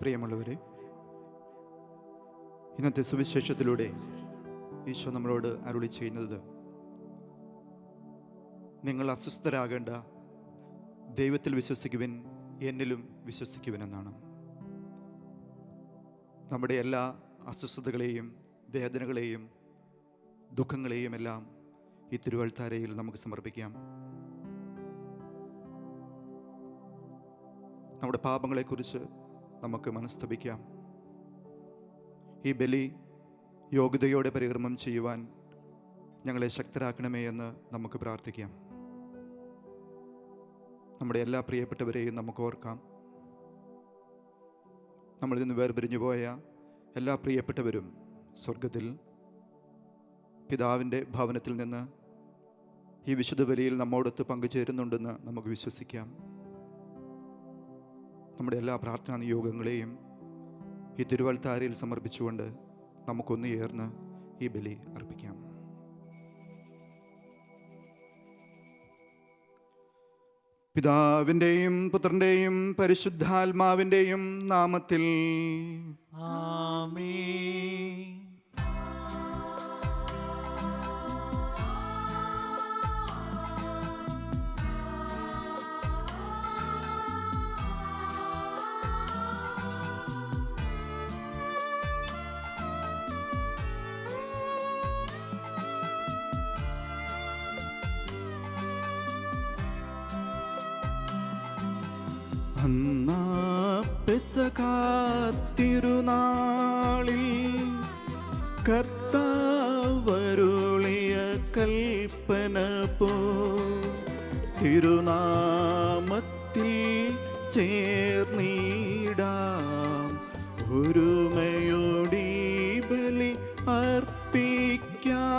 പ്രിയമുള്ളവരെ, ഇന്നത്തെ സുവിശേഷത്തിലൂടെ ഈശോ നമ്മളോട് അരുളി ചെയ്യുന്നത്, നിങ്ങൾ അസ്വസ്ഥരാകേണ്ട, ദൈവത്തിൽ വിശ്വസിക്കുവിൻ, എന്നിലും വിശ്വസിക്കുവിൻ എന്നാണ്. നമ്മുടെ എല്ലാ അസ്വസ്ഥതകളെയും വേദനകളെയും ദുഃഖങ്ങളെയും എല്ലാം ഈ തിരുവൾത്താരയിൽ നമുക്ക് സമർപ്പിക്കാം. നമ്മുടെ പാപങ്ങളെക്കുറിച്ച് നമുക്ക് മനസ്തപിക്കാം. ഈ ബലി യോഗ്യതയോടെ പരികർമ്മം ചെയ്യുവാൻ ഞങ്ങളെ ശക്തരാക്കണമേ എന്ന് നമുക്ക് പ്രാർത്ഥിക്കാം. നമ്മുടെ എല്ലാ പ്രിയപ്പെട്ടവരെയും നമുക്ക് ഓർക്കാം. നമ്മളിൽ നിന്ന് വേർപിരിഞ്ഞു പോയ എല്ലാ പ്രിയപ്പെട്ടവരും സ്വർഗത്തിൽ പിതാവിൻ്റെ ഭവനത്തിൽ നിന്ന് ഈ വിശുദ്ധ ബലിയിൽ നമ്മോടൊത്ത് പങ്കുചേരുന്നുണ്ടെന്ന് നമുക്ക് വിശ്വസിക്കാം. നമ്മുടെ എല്ലാ പ്രാർത്ഥനാ നിയോഗങ്ങളെയും ഈ തിരുവൾത്താരയിൽ സമർപ്പിച്ചുകൊണ്ട് നമുക്കൊന്നു ചേർന്ന് ഈ ബലി അർപ്പിക്കാം. പിതാവിൻ്റെയും പുത്രൻ്റെയും പരിശുദ്ധാത്മാവിൻ്റെയും നാമത്തിൽ ആമേൻ. അന്നാ പെസഹ തിരുനാളിൽ കർത്താവരുളിയ കൽപ്പന പോ തിരുനാമത്തിൽ ചേർന്നിടാം, ഒരുമയോടി ബലി അർപ്പിക്കാം.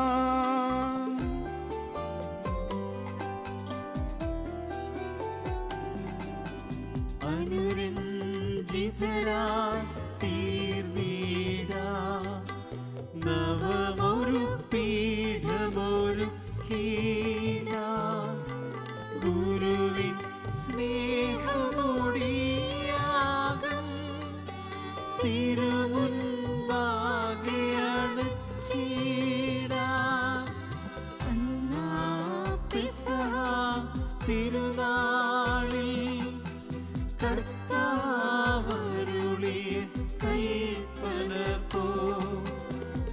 അനുരഞ്ജിതരായി തീർന്നിടാം, നവമൊരു പീഠമൊരുക്കിടാം, ഗുരുവിൻ സ്നേഹമൊടിയാകം തിരുമുൻപാകെ അണച്ചിടാം. അന്നാ പെസഹ തിരുനാളിൽ കർത്താവരുളിയ കൽപ്പന പോ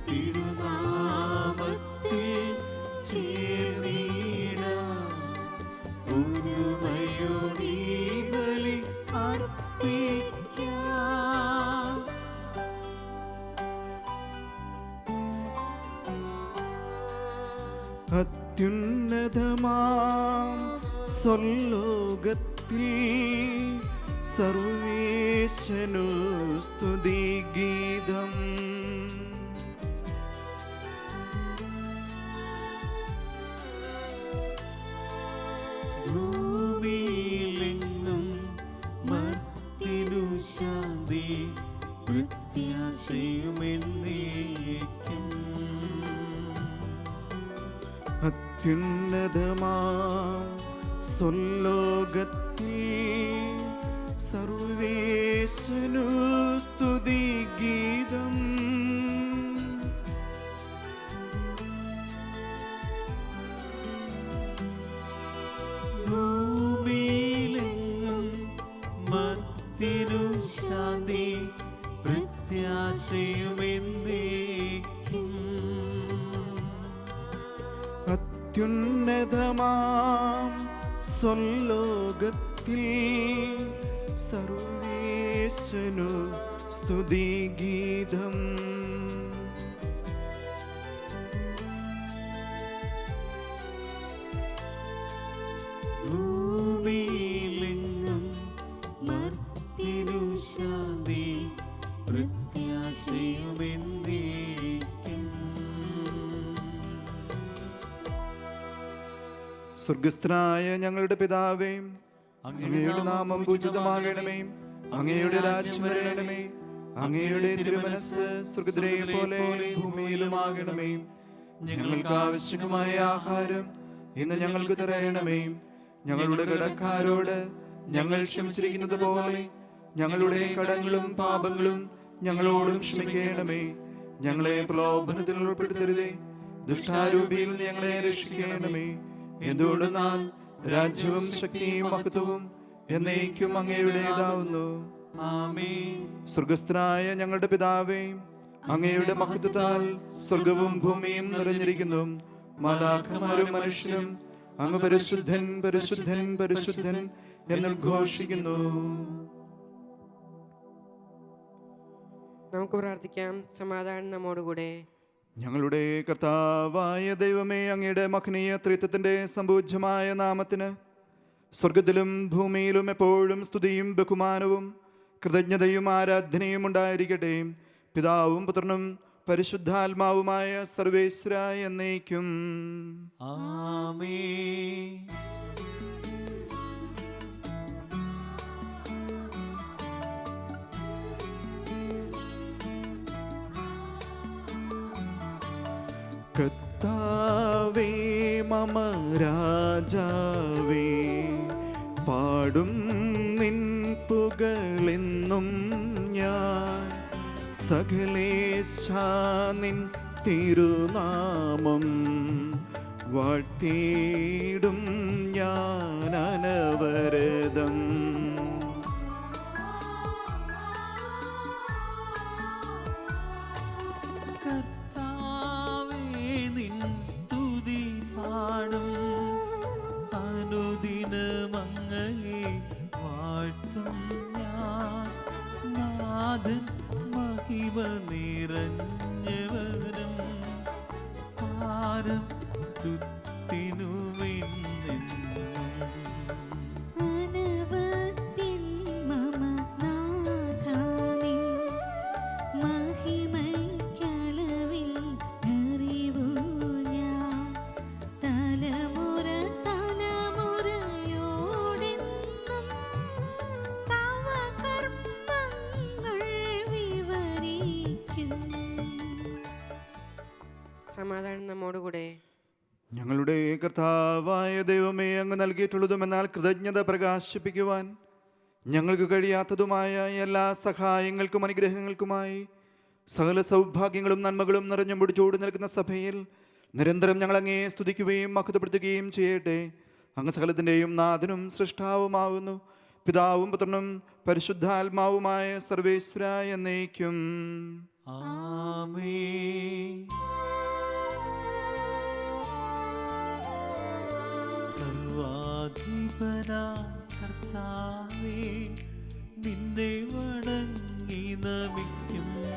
തിരുനാമത്തിൽ ചേർന്നിടാം, ഒരുമയോടി ബലി അർപ്പിക്കാം. അത്യുന്നതമാം സ്വർലോകത്തിൽ സർവേശനു സ്തുതിഗീതം. ഭൂമിയിലെങ്ങും മർത്യനു ശാന്തി, പ്രത്യാശയുമെന്നേക്കും. അത്യുന്നതമാം സ്വർലോകത്തിൽ സർവേശനു സ്തുതിഗീതം. ഭൂമിയിലെങ്ങും മർത്യനു ശാന്തി, പ്രത്യാശയുമെന്നേക്കും. അത്യുന്നതമാം സ്വർലോകത്തിൽ സർവേശനു സ്തുതിഗീതം. ഭൂമിയിലെങ്ങും മർത്യനു ശാന്തി, പ്രത്യാശയുമെന്നേക്കും. സ്വർഗസ്ഥനായ ഞങ്ങളുടെ പിതാവേ, അങ്ങയുടെ നാമം പൂജിതമാകണമേ, അങ്ങയുടെ രാജ്യം വരണമേ, അങ്ങയുടെ തിരുമനസ്സ് സ്വർഗ്ഗത്തിലെ പോലെ ഭൂമിയിലുമാകണമേ. ഞങ്ങൾക്ക് ആവശ്യമായ ആഹാരം ഇന്ന് ഞങ്ങൾക്ക് തരണമേ. ഞങ്ങളുടെ കടക്കാരോട് ഞങ്ങൾ ക്ഷമിച്ചിരിക്കുന്നത് പോലെ ഞങ്ങളുടെ കടങ്ങളും പാപങ്ങളും ഞങ്ങളോടും ക്ഷമിക്കണമേ. ഞങ്ങളെ പ്രലോഭനത്തിൽ ഉൾപ്പെടുത്തരുതേ, ദുഷ്ടാരൂപിയിൽ നിന്ന് ഞങ്ങളെ രക്ഷിക്കണമേ. എന്തുകൊണ്ടെന്നാൽ രാജ്യവും ശക്തിയും മഹത്വവും എന്നേക്കും അങ്ങയുടേതാവുന്നു. ആമേൻ. സ്വർഗസ്ഥനായ ഞങ്ങളുടെ പിതാവേ, അങ്ങയുടെ മഹത്വത്താൽ സ്വർഗവും ഭൂമിയും നിറഞ്ഞിരിക്കുന്നു. മാലാഖമാരും മനുഷ്യരും അങ്ങ് പരിശുദ്ധൻ പരിശുദ്ധൻ പരിശുദ്ധൻ എന്നുദ്ഘോഷിക്കുന്നു. നമുക്ക് പ്രാർത്ഥിക്കാം. സമാധാനം നമ്മോടുകൂടെ. ഞങ്ങളുടെ കർത്താവായ ദൈവമേ, അങ്ങയുടെ മഹനീയ ത്രിത്വത്തിന്റെ സമ്പൂജ്യമായ നാമത്തിന് സ്വർഗത്തിലും ഭൂമിയിലും എപ്പോഴും സ്തുതിയും ബഹുമാനവും കൃതജ്ഞതയും ആരാധനയും ഉണ്ടായിരിക്കട്ടെ. പിതാവും പുത്രനും പരിശുദ്ധാത്മാവുമായ സർവേശ്വരായ എന്നേക്കും. ആമേൻ. കർത്താവേ മമ രാജാവേ, പാടും നിൻ പുകളെന്നും ഞാൻ. സകലേശാ നിൻ തിരുനാമം വാഴ്ത്തിയിടും ഞാൻ അനവരതം. കർത്താവേ നിൻ സ്തുതി പാടും, അനുദിനമങ്ങയെ വാഴ്ത്തും ഞാൻ. നാഥൻ മഹിമ നിറഞ്ഞവനും പാരം സ്തുതിനുമെന്നെന്നും. അനവദ്യൻ മമ നാഥാനിൻ മഹിമയ്ക്കളവിൽ അറിവു ഞാൻ. തലമുറ തലമുറയോടെന്നും തവ കർമ്മങ്ങൾ വിവരിക്കും. സമാധാനം നമ്മോടുകൂടെ. ഞങ്ങളുടെ കർത്താവായ ദൈവമേ, അങ്ങ് നൽകിയിട്ടുള്ളതും എന്നാൽ കൃതജ്ഞത പ്രകാശിപ്പിക്കുവാൻ ഞങ്ങൾക്ക് കഴിയാത്തതുമായ എല്ലാ സഹായങ്ങൾക്കും അനുഗ്രഹങ്ങൾക്കുമായി സകല സൗഭാഗ്യങ്ങളും നന്മകളും നിറഞ്ഞു മുടിച്ചോടി നിൽക്കുന്ന സഭയിൽ നിരന്തരം ഞങ്ങൾ അങ്ങയെ സ്തുതിക്കുകയും മഹത്വപ്പെടുത്തുകയും ചെയ്യട്ടെ. അങ്ങ് സകലത്തിൻ്റെയും നാഥനും സൃഷ്ടാവുമാവുന്നു. പിതാവും പുത്രനും പരിശുദ്ധാത്മാവുമായ സർവേശ്വരായ എന്നേക്കും. ആമേൻ. സർവാധിപനാം കർത്താവേ, നിന്നെ വണങ്ങി നമിക്കുന്നു.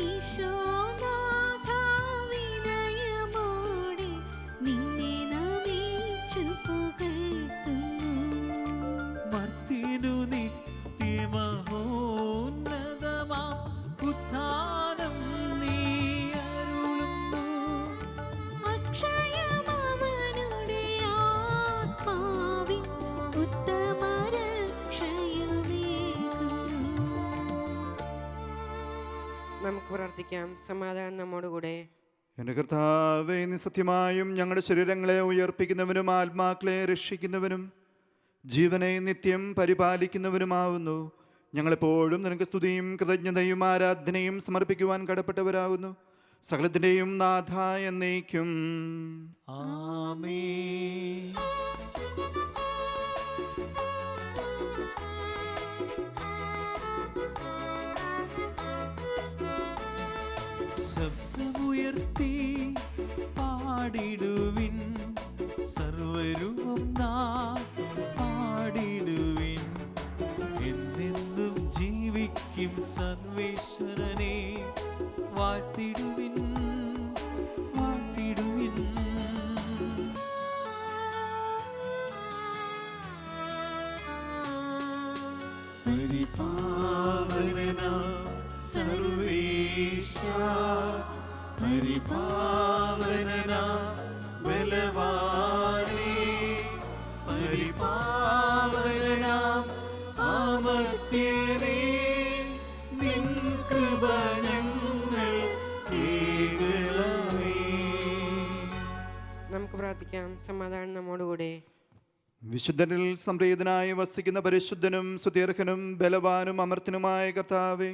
ഈശോനാഥാ വിനയമോടെ നിന്നെ നമിച്ചു പുകഴ്ത്തുന്നു. മർത്യനു നിത്യമഹോന്നതമാം ഉത്ഥാനം നീ അരുളുന്നു. അക്ഷയമവനുടെ ആത്മാവിൻ ഉത്തമരക്ഷയുമേകുന്നു. നമുക്ക് പ്രാർത്ഥിക്കാം. സമാധാനം നമ്മോടുകൂടെ. എൻ്റെ കർത്താവേ, നീ സത്യമായും ഞങ്ങളുടെ ശരീരങ്ങളെ ഉയർപ്പിക്കുന്നവനും ആത്മാക്കളെ രക്ഷിക്കുന്നവനും ജീവനെ നിത്യം പരിപാലിക്കുന്നവനുമാവുന്നു. ഞങ്ങളെപ്പോഴും നിനക്ക് സ്തുതിയും കൃതജ്ഞതയും ആരാധനയും സമർപ്പിക്കുവാൻ കടപ്പെട്ടവരാകുന്നു. സകലത്തിൻ്റെയും നാഥ എന്നേക്കും. ആമേൻ. ശബ്ദമുയർത്തി പാടിടുവിൻ, സർവരും ഒന്നാം പാടിടുവിൻ. എന്നെന്നും ജീവിക്കും സർവേശ്വരനെ വാഴ്ത്തിടുവിൻ, വാഴ്ത്തിടുവിൻ. പരിപാവനനാം സർവേശ, പരിപാവനനാം ബലവാനേ, പരിപാവനനാം അമർത്യനേ, നിൻ കൃപ ഞങ്ങൾ കേൾക്കണമേ. നമുക്ക് പ്രാർത്ഥിക്കാം. സമാധാനം നമ്മോടുകൂടെ. വിശുദ്ധരിൽ സംപ്രീതനായി വസിക്കുന്ന പരിശുദ്ധനും സുദീർഘനും ബലവാനും അമർത്തനുമായ കർത്താവേ,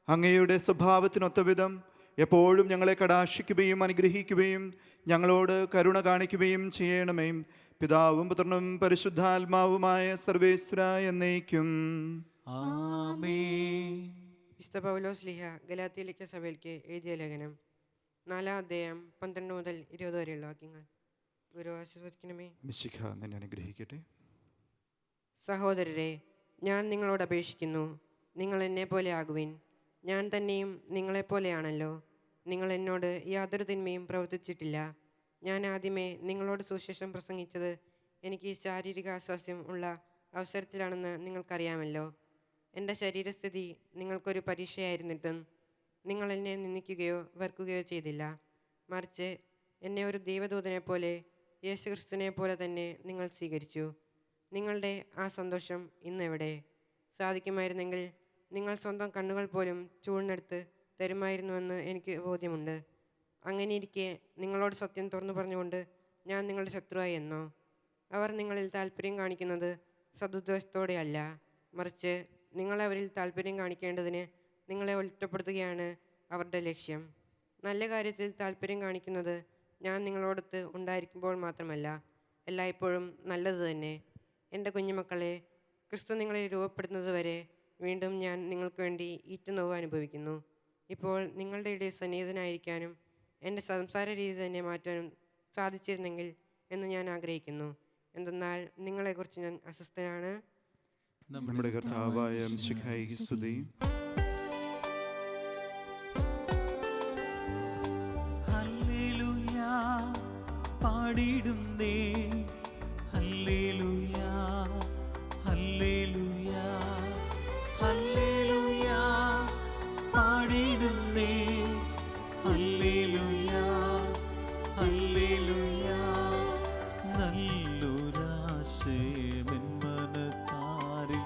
അങ്ങയുടെ സ്വഭാവത്തിനൊത്തവിധം എപ്പോഴും ഞങ്ങളെ കടാക്ഷിക്കുകയും അനുഗ്രഹിക്കുകയും ഞങ്ങളോട് കരുണ കാണിക്കുകയും ചെയ്യണമേ. പിതാവും പുത്രനും പരിശുദ്ധാത്മാവുമായ സർവേശ്വര എന്നേക്കും. ആമേൻ. വിശുദ്ധ പൗലോസ് ലീഹ ഗലാത്യയിലേക്ക് സഭയിലേക്ക് എഴുതിയ ലേഖനം 4-ാം അധ്യായം 12 മുതൽ 20 വരെയുള്ള വാക്യങ്ങൾ. ഗുരു ആശീർവദിക്കണമേ. മിശിഹ നിന്നെ അനുഗ്രഹിക്കട്ടെ. സഹോദരരെ, ഞാൻ നിങ്ങളോട് അപേക്ഷിക്കുന്നു, നിങ്ങൾ എന്നെ പോലെ ആകുവിൻ. ഞാൻ തന്നെയും നിങ്ങളെപ്പോലെയാണല്ലോ. നിങ്ങൾ എന്നോട് യാതൊരു തിന്മയും പ്രവർത്തിച്ചിട്ടില്ല. ഞാൻ ആദ്യമേ നിങ്ങളോട് സുവിശേഷം പ്രസംഗിച്ചത് എനിക്ക് ശാരീരിക അസ്വാസ്ഥ്യം ഉള്ള അവസരത്തിലാണെന്ന് നിങ്ങൾക്കറിയാമല്ലോ. എൻ്റെ ശരീരസ്ഥിതി നിങ്ങൾക്കൊരു പരീക്ഷയായിരുന്നിട്ടും നിങ്ങൾ എന്നെ നിന്ദിക്കുകയോ വെറുക്കുകയോ ചെയ്തില്ല. മറിച്ച് എന്നെ ഒരു ദൈവദൂതനെ പോലെ, യേശുക്രിസ്തുവിനെ പോലെ തന്നെ നിങ്ങൾ സ്വീകരിച്ചു. നിങ്ങളുടെ ആ സന്തോഷം ഇന്നെവിടെ? സാധിക്കുമായിരുന്നെങ്കിൽ നിങ്ങൾ സ്വന്തം കണ്ണുകൾ പോലും ചൂഴ്ന്നെടുത്ത് തരുമായിരുന്നുവെന്ന് എനിക്ക് ബോധ്യമുണ്ട്. അങ്ങനെയിരിക്കെ നിങ്ങളോട് സത്യം തുറന്നു പറഞ്ഞുകൊണ്ട് ഞാൻ നിങ്ങളുടെ ശത്രുവായി എന്നോ? അവർ നിങ്ങളിൽ താല്പര്യം കാണിക്കുന്നത് സദുദ്ദേശത്തോടെയല്ല, മറിച്ച് നിങ്ങളവരിൽ താല്പര്യം കാണിക്കേണ്ടതിന് നിങ്ങളെ ഒറ്റപ്പെടുത്തുകയാണ് അവരുടെ ലക്ഷ്യം. നല്ല കാര്യത്തിൽ താല്പര്യം കാണിക്കുന്നത് ഞാൻ നിങ്ങളോടൊത്ത് ഉണ്ടായിരിക്കുമ്പോൾ മാത്രമല്ല, എല്ലായ്പ്പോഴും നല്ലത് തന്നെ. എൻ്റെ കുഞ്ഞുമക്കളെ, ക്രിസ്തു നിങ്ങളെ രൂപപ്പെടുന്നതുവരെ വീണ്ടും ഞാൻ നിങ്ങൾക്ക് വേണ്ടി ഈറ്റുനോവ് അനുഭവിക്കുന്നു. ഇപ്പോൾ നിങ്ങളുടെ ഇടയിൽ സന്നിഹിതനായിരിക്കാനും എൻ്റെ സംസാര രീതി തന്നെ മാറ്റാനും സാധിച്ചിരുന്നെങ്കിൽ എന്ന് ഞാൻ ആഗ്രഹിക്കുന്നു. എന്തെന്നാൽ നിങ്ങളെക്കുറിച്ച് ഞാൻ അസ്വസ്ഥനാണ്. നമ്മുടെ കർത്താവായ മിശിഹായ്ക്ക് സ്തുതി. ഹല്ലേലൂയ പാടിടുന്നേ, ഹല്ലേലൂയ ഹല്ലേലൂയ ഹല്ലേലൂയ പാടിടുന്നേ, ഹല്ലേലൂയ ഹല്ലേലൂയ. നല്ലൊരാശയമെൻ മനത്താരിൽ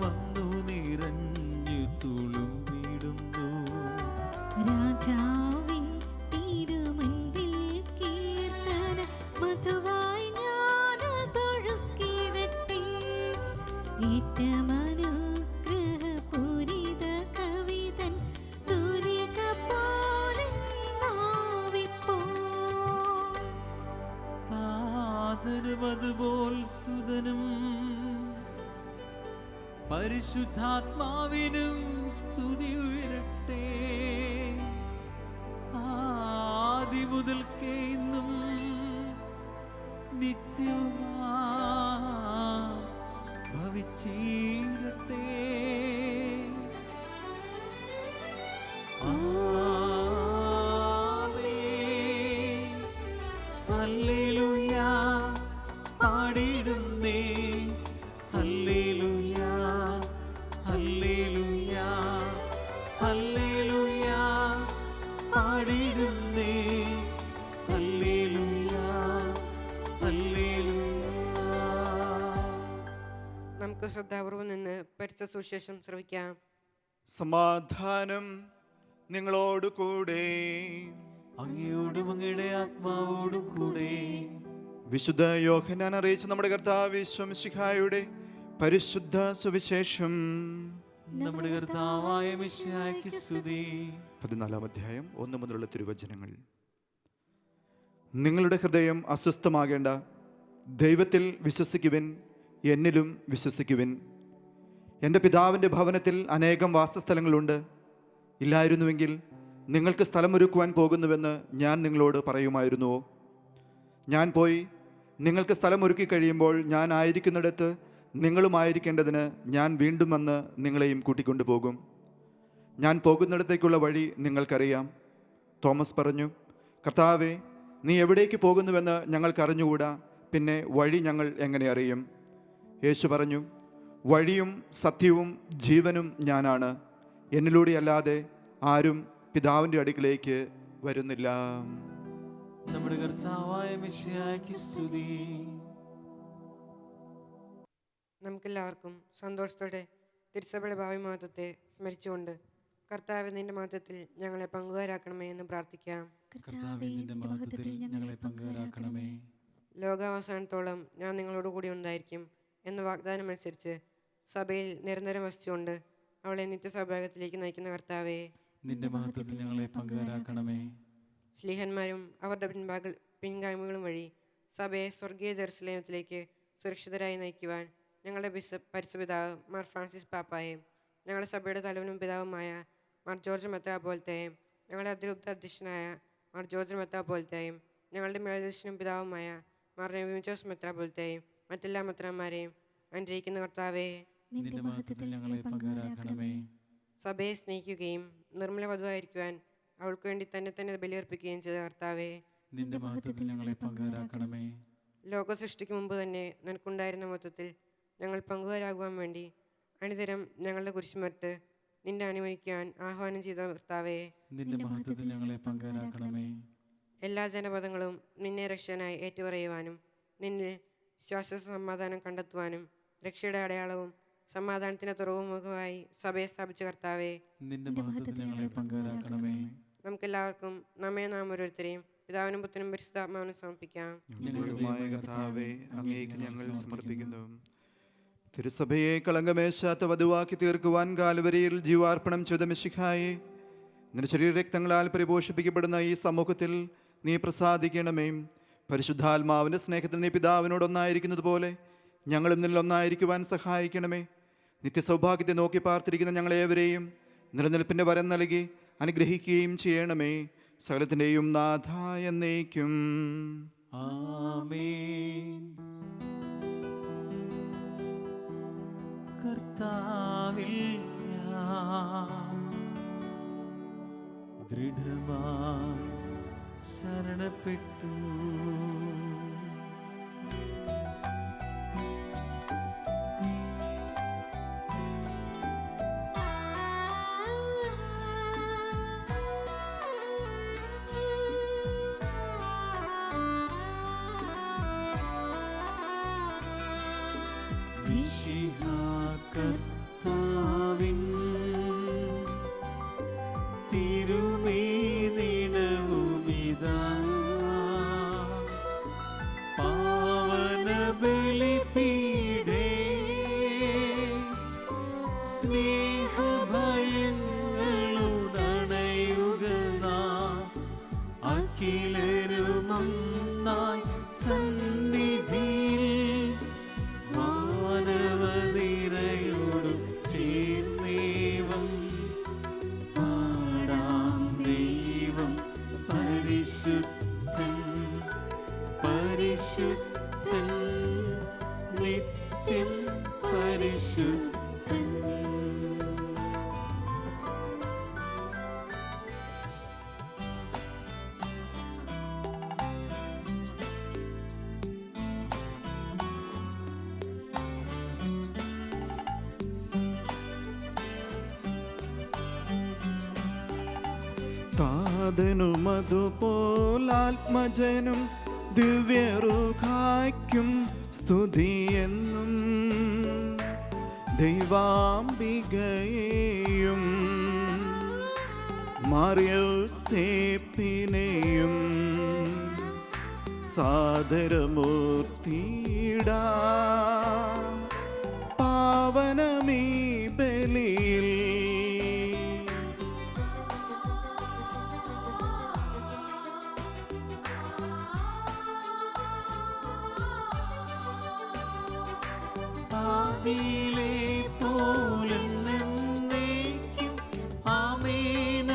വന്നു നിറഞ്ഞു തുളുമ്പിടുന്നു. രാജാവിൻ തിരുമുൻപിൽ കീർത്തന മധുവായി ഞാനതൊഴുക്കിടട്ടെ. ഏറ്റമനുഗ്രഹപൂരിത കവിതൻ ദുരിക പോലെ നാവിപ്പോൾ. താതനും അതുപോൽ സുതനും പരിശുദ്ധാത്മാവിനും സ്തുതി ഉയരട്ടെ. ആദി മുതൽക്കേ ഇന്നും നിത്യവുമാ ഭവിച്ചിരട്ടെ. ആമേൻ. ഹല്ലേലൂയ പാടിടുന്നേ, ഹല്ലേലൂയ ഹല്ലേലൂയ ഹല്ലേലൂയ പാടിടുന്നേ, ഹല്ലേലൂയ ഹല്ലേലൂയ. നമുക്ക് ശ്രദ്ധാപൂർവം നിന്ന് പരിശുദ്ധ സുവിശേഷം ശ്രവിക്കാം. സമാധാനം നിങ്ങളോട് കൂടെ. അങ്ങയോടും അങ്ങയുടെ ആത്മാവോടും കൂടെ. വിശുദ്ധ യോഹന്നാൻ അറിയിച്ച നമ്മുടെ കർത്താവ് മിശിഹായുടെ പരിശുദ്ധ സുവിശേഷം. നമ്മുടെ കർത്താവായ മിശിഹായ്ക്ക് സ്തുതി. 14-ാം അധ്യായം 1 മുതലുള്ള തിരുവചനങ്ങൾ. നിങ്ങളുടെ ഹൃദയം അസ്വസ്ഥമാകേണ്ട. ദൈവത്തിൽ വിശ്വസിക്കുവിൻ, എന്നിലും വിശ്വസിക്കുവിൻ. എൻ്റെ പിതാവിൻ്റെ ഭവനത്തിൽ അനേകം വാസസ്ഥലങ്ങളുണ്ട്. ഇല്ലായിരുന്നുവെങ്കിൽ നിങ്ങൾക്ക് സ്ഥലമൊരുക്കുവാൻ പോകുന്നുവെന്ന് ഞാൻ നിങ്ങളോട് പറയുമായിരുന്നുവോ? ഞാൻ പോയി നിങ്ങൾക്ക് സ്ഥലമൊരുക്കി കഴിയുമ്പോൾ ഞാൻ ആയിരിക്കുന്നിടത്ത് നിങ്ങളുമായിരിക്കേണ്ടതിന് ഞാൻ വീണ്ടും വന്ന് നിങ്ങളെയും കൂട്ടിക്കൊണ്ടുപോകും. ഞാൻ പോകുന്നിടത്തേക്കുള്ള വഴി നിങ്ങൾക്കറിയാം. തോമസ് പറഞ്ഞു, കർത്താവേ, നീ എവിടേക്ക് പോകുന്നുവെന്ന് ഞങ്ങൾക്കറിഞ്ഞുകൂടാ, പിന്നെ വഴി ഞങ്ങൾ എങ്ങനെ അറിയും? യേശു പറഞ്ഞു, വഴിയും സത്യവും ജീവനും ഞാനാണ്. എന്നിലൂടെ അല്ലാതെ ആരും പിതാവിൻ്റെ അടുക്കിലേക്ക് വരുന്നില്ല. നമ്മുടെ കർത്താവായ മിശിഹായ്ക്ക് സ്തുതി. നമുക്കെല്ലാവർക്കും സന്തോഷത്തോടെ തിരുസഭയുടെ ഭാവി മഹത്വത്തെ സ്മരിച്ചുകൊണ്ട് കർത്താവ് നിന്റെ മഹത്വത്തിൽ ഞങ്ങളെ പങ്കുകാരാക്കണമേ എന്ന് പ്രാർത്ഥിക്കാം. കർത്താവേ, നിന്റെ മഹത്വത്തിൽ ഞങ്ങളെ പങ്കുകാരാക്കണമേ. ലോകാവസാനത്തോളം ഞാൻ നിങ്ങളോട് കൂടി ഉണ്ടായിരിക്കും എന്ന വാഗ്ദാനമനുസരിച്ച് സഭയിൽ നിരന്തരം വസിച്ചുകൊണ്ട് അവളെ നിത്യസഭാഗത്തിലേക്ക് നയിക്കുന്ന കർത്താവേ, നിന്റെ മഹത്വത്തിൽ ഞങ്ങളെ പങ്കുകാരാക്കണമേ. ശ്ലീഹന്മാരും അവരുടെ പിൻഗാമികളും വഴി സഭയെ സ്വർഗീയ ജെറുസലേമത്തിലേക്ക് സുരക്ഷിതരായി നയിക്കുവാൻ ഞങ്ങളുടെ പരിശുപിതാവ് മാർ ഫ്രാൻസിസ് പാപ്പായെയും ഞങ്ങളുടെ സഭയുടെ തലവനും പിതാവുമായ മാർ ജോർജ് മെത്രാപ്പോലത്തെയും ഞങ്ങളുടെ അതിരൂപ്ത അധ്യക്ഷനായ മാർ ജോർജ് മെത്രാപ്പോലത്തെയും ഞങ്ങളുടെ മേലധ്യക്ഷനും പിതാവുമായ മാർ നെവിജോസ് മെത്രാപ്പോലത്തെയും മറ്റെല്ലാ മെത്രാന്മാരെയും അനുഗ്രഹിക്കുന്ന കർത്താവേ, നിന്റെ മഹത്വത്തിൽ ഞങ്ങളെ പങ്കുകാരാക്കണമേ. സഭയെ സ്നേഹിക്കുകയും നിർമ്മല വധുവായിരിക്കുവാൻ അവൾക്ക് വേണ്ടി തന്നെ തന്നെ ബലിയർപ്പിക്കുകയും ചെയ്ത കർത്താവേ, നിന്റെ മഹത്വത്തിൽ ഞങ്ങളെ പങ്കുകാരാക്കണമേ. ലോക സൃഷ്ടിക്ക് മുമ്പ് തന്നെ നിനക്കുണ്ടായിരുന്ന മൊത്തത്തിൽ ഞങ്ങൾ പങ്കുകാരാകുവാൻ വേണ്ടി അനിതരം ഞങ്ങളുടെ കുരിശുമറ്റ് നിന്റെ അനുമതിക്കാൻ ആഹ്വാനം ചെയ്ത കർത്താവേ, നിന്റെ മഹത്വത്തിൽ ഞങ്ങളെ പങ്കുകാരാക്കണമേ. എല്ലാ ജനപദങ്ങളും നിന്നെ രക്ഷകനായി ഏറ്റുപറയുവാനും നിന്നിൽ ശ്വാസ സമാധാനം കണ്ടെത്തുവാനും രക്ഷയുടെ അടയാളവും സമാധാനത്തിന് തുറവുമുഖമായി സഭയെ സ്ഥാപിച്ച കർത്താവേ, നിന്റെ മഹത്വത്തിൽ ഞങ്ങളെ പങ്കുകാരാക്കണമേ. നമുക്കെല്ലാവർക്കും നമ്മെ നാം ഓരോരുത്തരെയും പിതാവിനും പുത്രനും പരിശുദ്ധാത്മാവിനും സമർപ്പിക്കാം. ഞങ്ങളുമായ കർത്താവേ, അങ്ങേക്ക് ഞങ്ങൾ സമർപ്പിക്കുന്നു. തിരുസഭയെ കളങ്കമേശാത്ത വധുവാക്കി തീർക്കുവാൻ കാൽവരിയിൽ ജീവാർപ്പണം ചെയ്ത മിശിഹായെ, നിന്റെ ശരീരരക്തങ്ങളാൽ പരിപോഷിപ്പിക്കപ്പെടുന്ന ഈ സമൂഹത്തിൽ നീ പ്രസാദിക്കണമേ. പരിശുദ്ധാത്മാവിൻ്റെ സ്നേഹത്തിൽ നീ പിതാവിനോടൊന്നായിരിക്കുന്നത് പോലെ ഞങ്ങളും നിന്നൊന്നായിരിക്കുവാൻ സഹായിക്കണമേ. നിത്യസൗഭാഗ്യത്തെ നോക്കി പാർത്തിരിക്കുന്ന ഞങ്ങളേവരെയും നിലനിൽപ്പിൻ്റെ വരം നൽകി അനുഗ്രഹിക്കുകയും ചെയ്യണമേ. സകലത്തിൻ്റെയും നാഥ എന്നേക്കും ആമേൻ. കർത്താവിൽ ഞാൻ ദൃഢമായി ശരണപ്പെട്ടു. കർത്താവിൻ തിരുമേനിടവുമിതാ പാവനബലിപീഠേ സ്നേഹഭയങ്ങളുടണയുക നാം അഖിലരുമൊന്നായി സന്നിധിയിൽ മാനവനിരയോടും ചേർന്നേവം പാടാം. ദൈവം പരിശുദ്ധൻ പരിശുദ്ധൻ നിത്യം പരിശുദ്ധൻ. താതനുമതുപോലാത്മജനും ദിവ്യറുഹായ്ക്കും സ്തുതിയെന്നും ദൈവാംബികയെയും മറിയോസേപ്പിനെയും സാദരമൂർത്തിയിടാ പാവനമീ ബലിയിൽ. ആദിയിലെ പോലെ എന്നേക്കും ആമേനാമേൻ.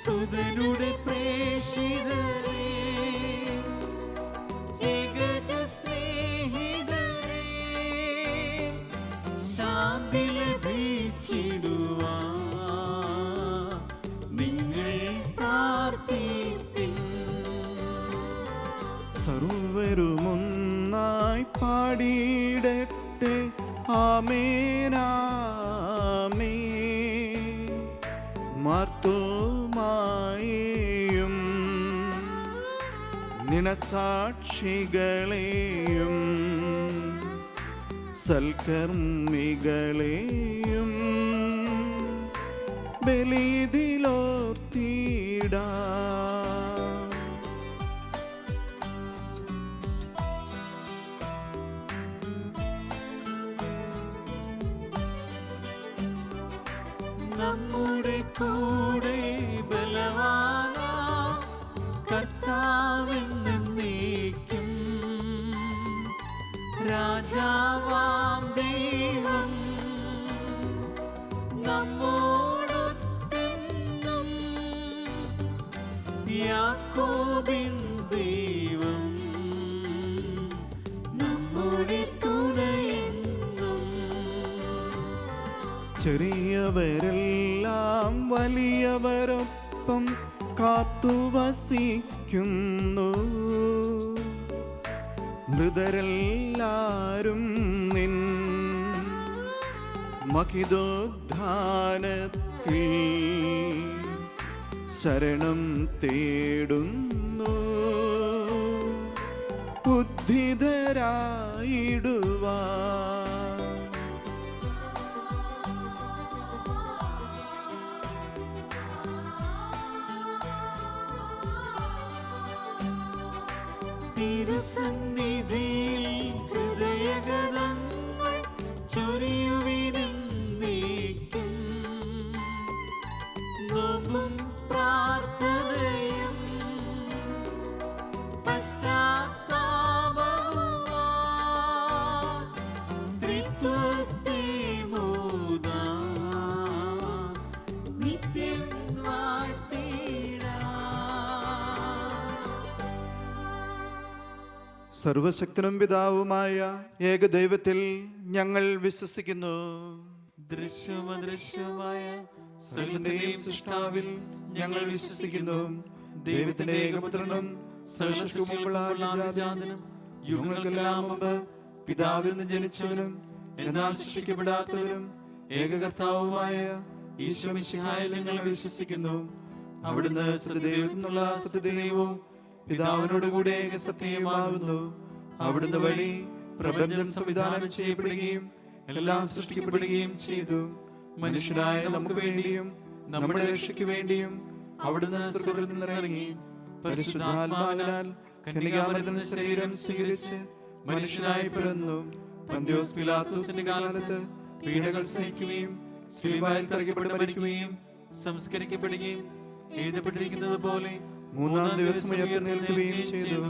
സുതനുടെ പ്രേഷിതരേ, ഏകജ സ്നേഹിതരേ, ശാന്തി ലഭിച്ചിടുവാൻ നിങ്ങൾ പ്രാർത്ഥിപ്പിൻ. സർവരുമൊന്നായി പാടിയിടട്ടെ ആമേനാമേ. മാർത്തോമായെയും നിണസാക്ഷികളെയും സൽക്കർമ്മികളെയും ബലിയിലോർത്തിടാം. കൂടെ ബലവാനാ കർത്താവെന്നേക്കും. രാജാവാം ദൈവം നമ്മോടൊത്തെന്നും. യാക്കോബിൻ ദൈവം നമ്മുടെ തുണയെന്നും. ചെറിയവരെല്ലാം വലിയവരൊപ്പം കാത്തുവസിക്കുന്നു. മൃതരെല്ലാരും നിൻ മഹിതോദ്ധാനത്തിൽ ശരണം തേടുന്നു. ഉദ്ധിതരായിടുവാൻ തിരുസന്നിധിയിൽ ഹൃദയഗതങ്ങൾ ചൊരിയുവിനെന്നേക്കും. നോമ്പും പ്രാർത്ഥനയും പശ്ചാത്താപവുമായി ത്രിത്വത്തെ മോദാം നിത്യം വാഴ്ത്തിടാം. സർവശക്തനും പിതാവുമായ ഏകദൈവത്തിൽ ഞങ്ങൾ വിശ്വസിക്കുന്നു. ദൃശ്യമദൃശ്യമായ സകലത്തിന്റെയും സൃഷ്ടാവിൽ ഞങ്ങൾ വിശ്വസിക്കുന്നു. ദൈവത്തിന്റെ ഏകപുത്രനും സർവ്വശക്തിയുമുള്ള ആദ്യജാതനും യുഗങ്ങൾക്കെല്ലാം മുമ്പ് പിതാവിൽ നിന്ന് ജനിച്ചവനും എന്നാൽ സൃഷ്ടിക്കപ്പെടാത്തവനും ഏകകർത്താവുമായ ഈശോ മിശിഹായിൽ ഞങ്ങൾ വിശ്വസിക്കുന്നു. അവിടുന്ന് സത്യദൈവത്തിൽ നിന്നുള്ള സത്യദൈവവും പിതാവിനോടുകൂടെ ഏകസത്യവുമാകുന്നു. അവിടുന്ന് വഴി പ്രപഞ്ചം സംവിധാനം ചെയ്യപ്പെടുകയും എല്ലാം സൃഷ്ടിക്കപ്പെടുകയും ചെയ്തു. മനുഷ്യരായ നമുക്ക് വേണ്ടിയും നമ്മുടെ രക്ഷയ്ക്ക് വേണ്ടിയും അവിടുന്ന് സ്വർഗ്ഗത്തിൽ നിന്നിറങ്ങി പരിശുദ്ധാത്മാവിനാൽ കന്യകാമറിയത്തിന് ശരീരം സ്വീകരിച്ച് മനുഷ്യനായി പിറന്നു. പന്തിയോസ് പിലാത്തോസിന്റെ കാലത്ത് പീഡകൾ സഹിക്കുകയും സിലുവയിൽ തറയ്ക്കപ്പെട്ട് മരിക്കുകയും സംസ്കരിക്കപ്പെടുകയും എഴുതപ്പെട്ടിരിക്കുന്നത് പോലെ മൂന്നാം ദിവസം ഉയർത്തെഴുന്നേൽക്കുകയും ചെയ്തു.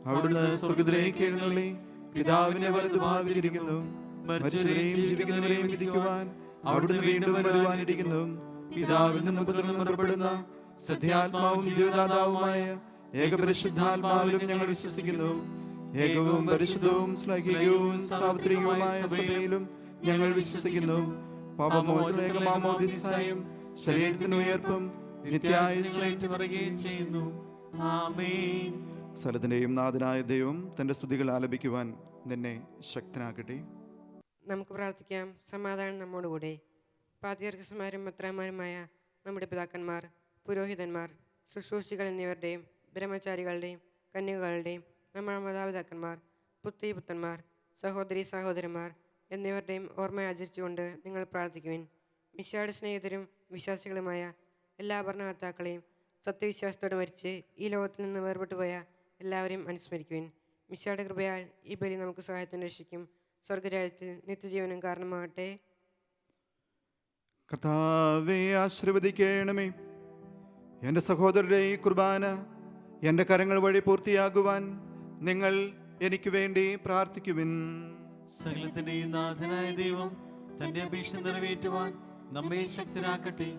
അവിടുന്ന് സ്വർഗ്ഗത്തിലേക്ക് എഴുന്നള്ളി പിതാവിന്റെ വലതുഭാഗത്തിരിക്കുന്നു. മരിച്ചവരെയും ജീവിക്കുന്നവരെയും വിധിക്കുവാൻ അവിടുന്ന് വീണ്ടും വരുവാനിരിക്കുന്നു. പിതാവിൽ നിന്നും പുത്രനും പുറപ്പെടുന്ന സത്യാത്മാവും ജീവദാതാവുമായ ഏകപരിശുദ്ധാത്മാവിലും ഞങ്ങൾ വിശ്വസിക്കുന്നു. ഏകവും പരിശുദ്ധവും ശ്ലൈകികവും സാർവത്രികവുമായ സഭയിലും ഞങ്ങൾ വിശ്വസിക്കുന്നു. പാപമോചനമാമോദിസായും ശരീരത്തിന് ഉയർപ്പും നിത്യായുസ്സും പറയുകയും ചെയ്യുന്നു. ആമേൻ. സ്ഥലത്തിന്റെയും നാഥനായ ദൈവം തന്റെ സ്തുതികൾ ആലപിക്കുവാൻ നിന്നെ ശക്തനാക്കട്ടെ. നമുക്ക് പ്രാർത്ഥിക്കാം. സമാധാനം നമ്മോടുകൂടെ. പാതിയർക്കന്മാരും മെത്രാന്മാരുമായ നമ്മുടെ പിതാക്കന്മാർ, പുരോഹിതന്മാർ, ശുശ്രൂഷികൾ എന്നിവരുടെയും ബ്രഹ്മചാരികളുടെയും കന്യകകളുടെയും നമ്മുടെ മാതാപിതാക്കന്മാർ, പുത്രിപുത്രന്മാർ, സഹോദരി സഹോദരന്മാർ എന്നിവരുടെയും ഓർമ്മ ആചരിച്ചുകൊണ്ട് നിങ്ങൾ പ്രാർത്ഥിക്കുവിൻ. മിശിഹായുടെ സ്നേഹിതരും വിശ്വാസികളുമായ എല്ലാ ഭരണകർത്താക്കളെയും സത്യവിശ്വാസത്തോടെ മരിച്ച് ഈ ലോകത്തിൽ നിന്ന് വേർപെട്ടു പോയ എല്ലാവരെയും അനുസ്മരിക്കുവിൻ. മിശിഹായുടെ കൃപയാൽ ഈ ബലി നമുക്ക് സഹായത്തിന് രക്ഷിക്കും. സ്വർഗരാജ്യത്തിൽ നിത്യജീവനും കാരണമാകട്ടെ. കർത്താവേ, ആശീർവദിക്കണമേ. എൻ്റെ സഹോദരരുടെ ഈ കുർബാന എൻ്റെ കരങ്ങൾ വഴി പൂർത്തിയാകുവാൻ നിങ്ങൾ എനിക്ക് വേണ്ടി പ്രാർത്ഥിക്കുവിൻ. സകലത്തിന്റെയും നാഥനായ ദൈവം തന്റെ അപേക്ഷ നിറവേറ്റുവാൻ നമ്മെ ശക്തരാക്കട്ടെ.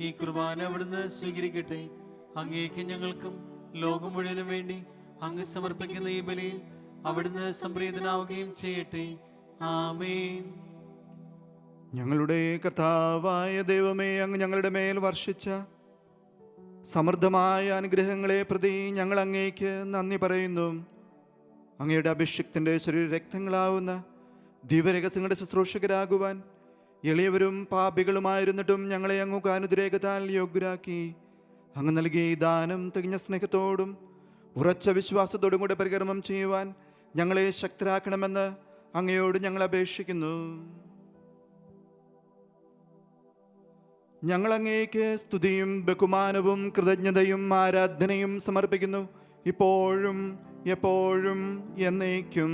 ഈ കുർബാന അവിടുന്ന് സ്വീകരിക്കട്ടെ. അങ്ങേക്ക് ഞങ്ങൾക്കും ലോകം മുഴുവനും വേണ്ടി അങ്ങ് സമർപ്പിക്കുന്ന ഈ ബലിയിൽ അവിടുന്ന് സംപ്രീതനാവുകയും ചെയ്യട്ടെ. ആമേൻ. ഞങ്ങളുടെ കർത്താവായ ദൈവമേ, അങ്ങ് ഞങ്ങളുടെ മേൽ വർഷിച്ച സമൃദ്ധമായ അനുഗ്രഹങ്ങളെ പ്രതി ഞങ്ങൾ അങ്ങേക്ക് നന്ദി പറയുന്നു. അങ്ങയുടെ അഭിഷിക്തൻ്റെ ശരീരരക്തങ്ങളാവുന്ന ദിവ്യരഹസ്യങ്ങളുടെ ശുശ്രൂഷകരാകുവാൻ എളിയവരും പാപികളുമായിരുന്നിട്ടും ഞങ്ങളെ അങ്ങ് അനുഗ്രഹത്താൽ യോഗ്യരാക്കി. അങ്ങ് നൽകിയ ഈ ദാനം തികഞ്ഞ സ്നേഹത്തോടും ഉറച്ച വിശ്വാസത്തോടും കൂടെ പരികർമ്മം ചെയ്യുവാൻ ഞങ്ങളെ ശക്തരാക്കണമെന്ന് അങ്ങയോട് ഞങ്ങൾ അപേക്ഷിക്കുന്നു. ഞങ്ങൾ അങ്ങേക്ക് സ്തുതിയും ബഹുമാനവും കൃതജ്ഞതയും ആരാധനയും സമർപ്പിക്കുന്നു, ഇപ്പോഴും എപ്പോഴും എന്നേക്കും.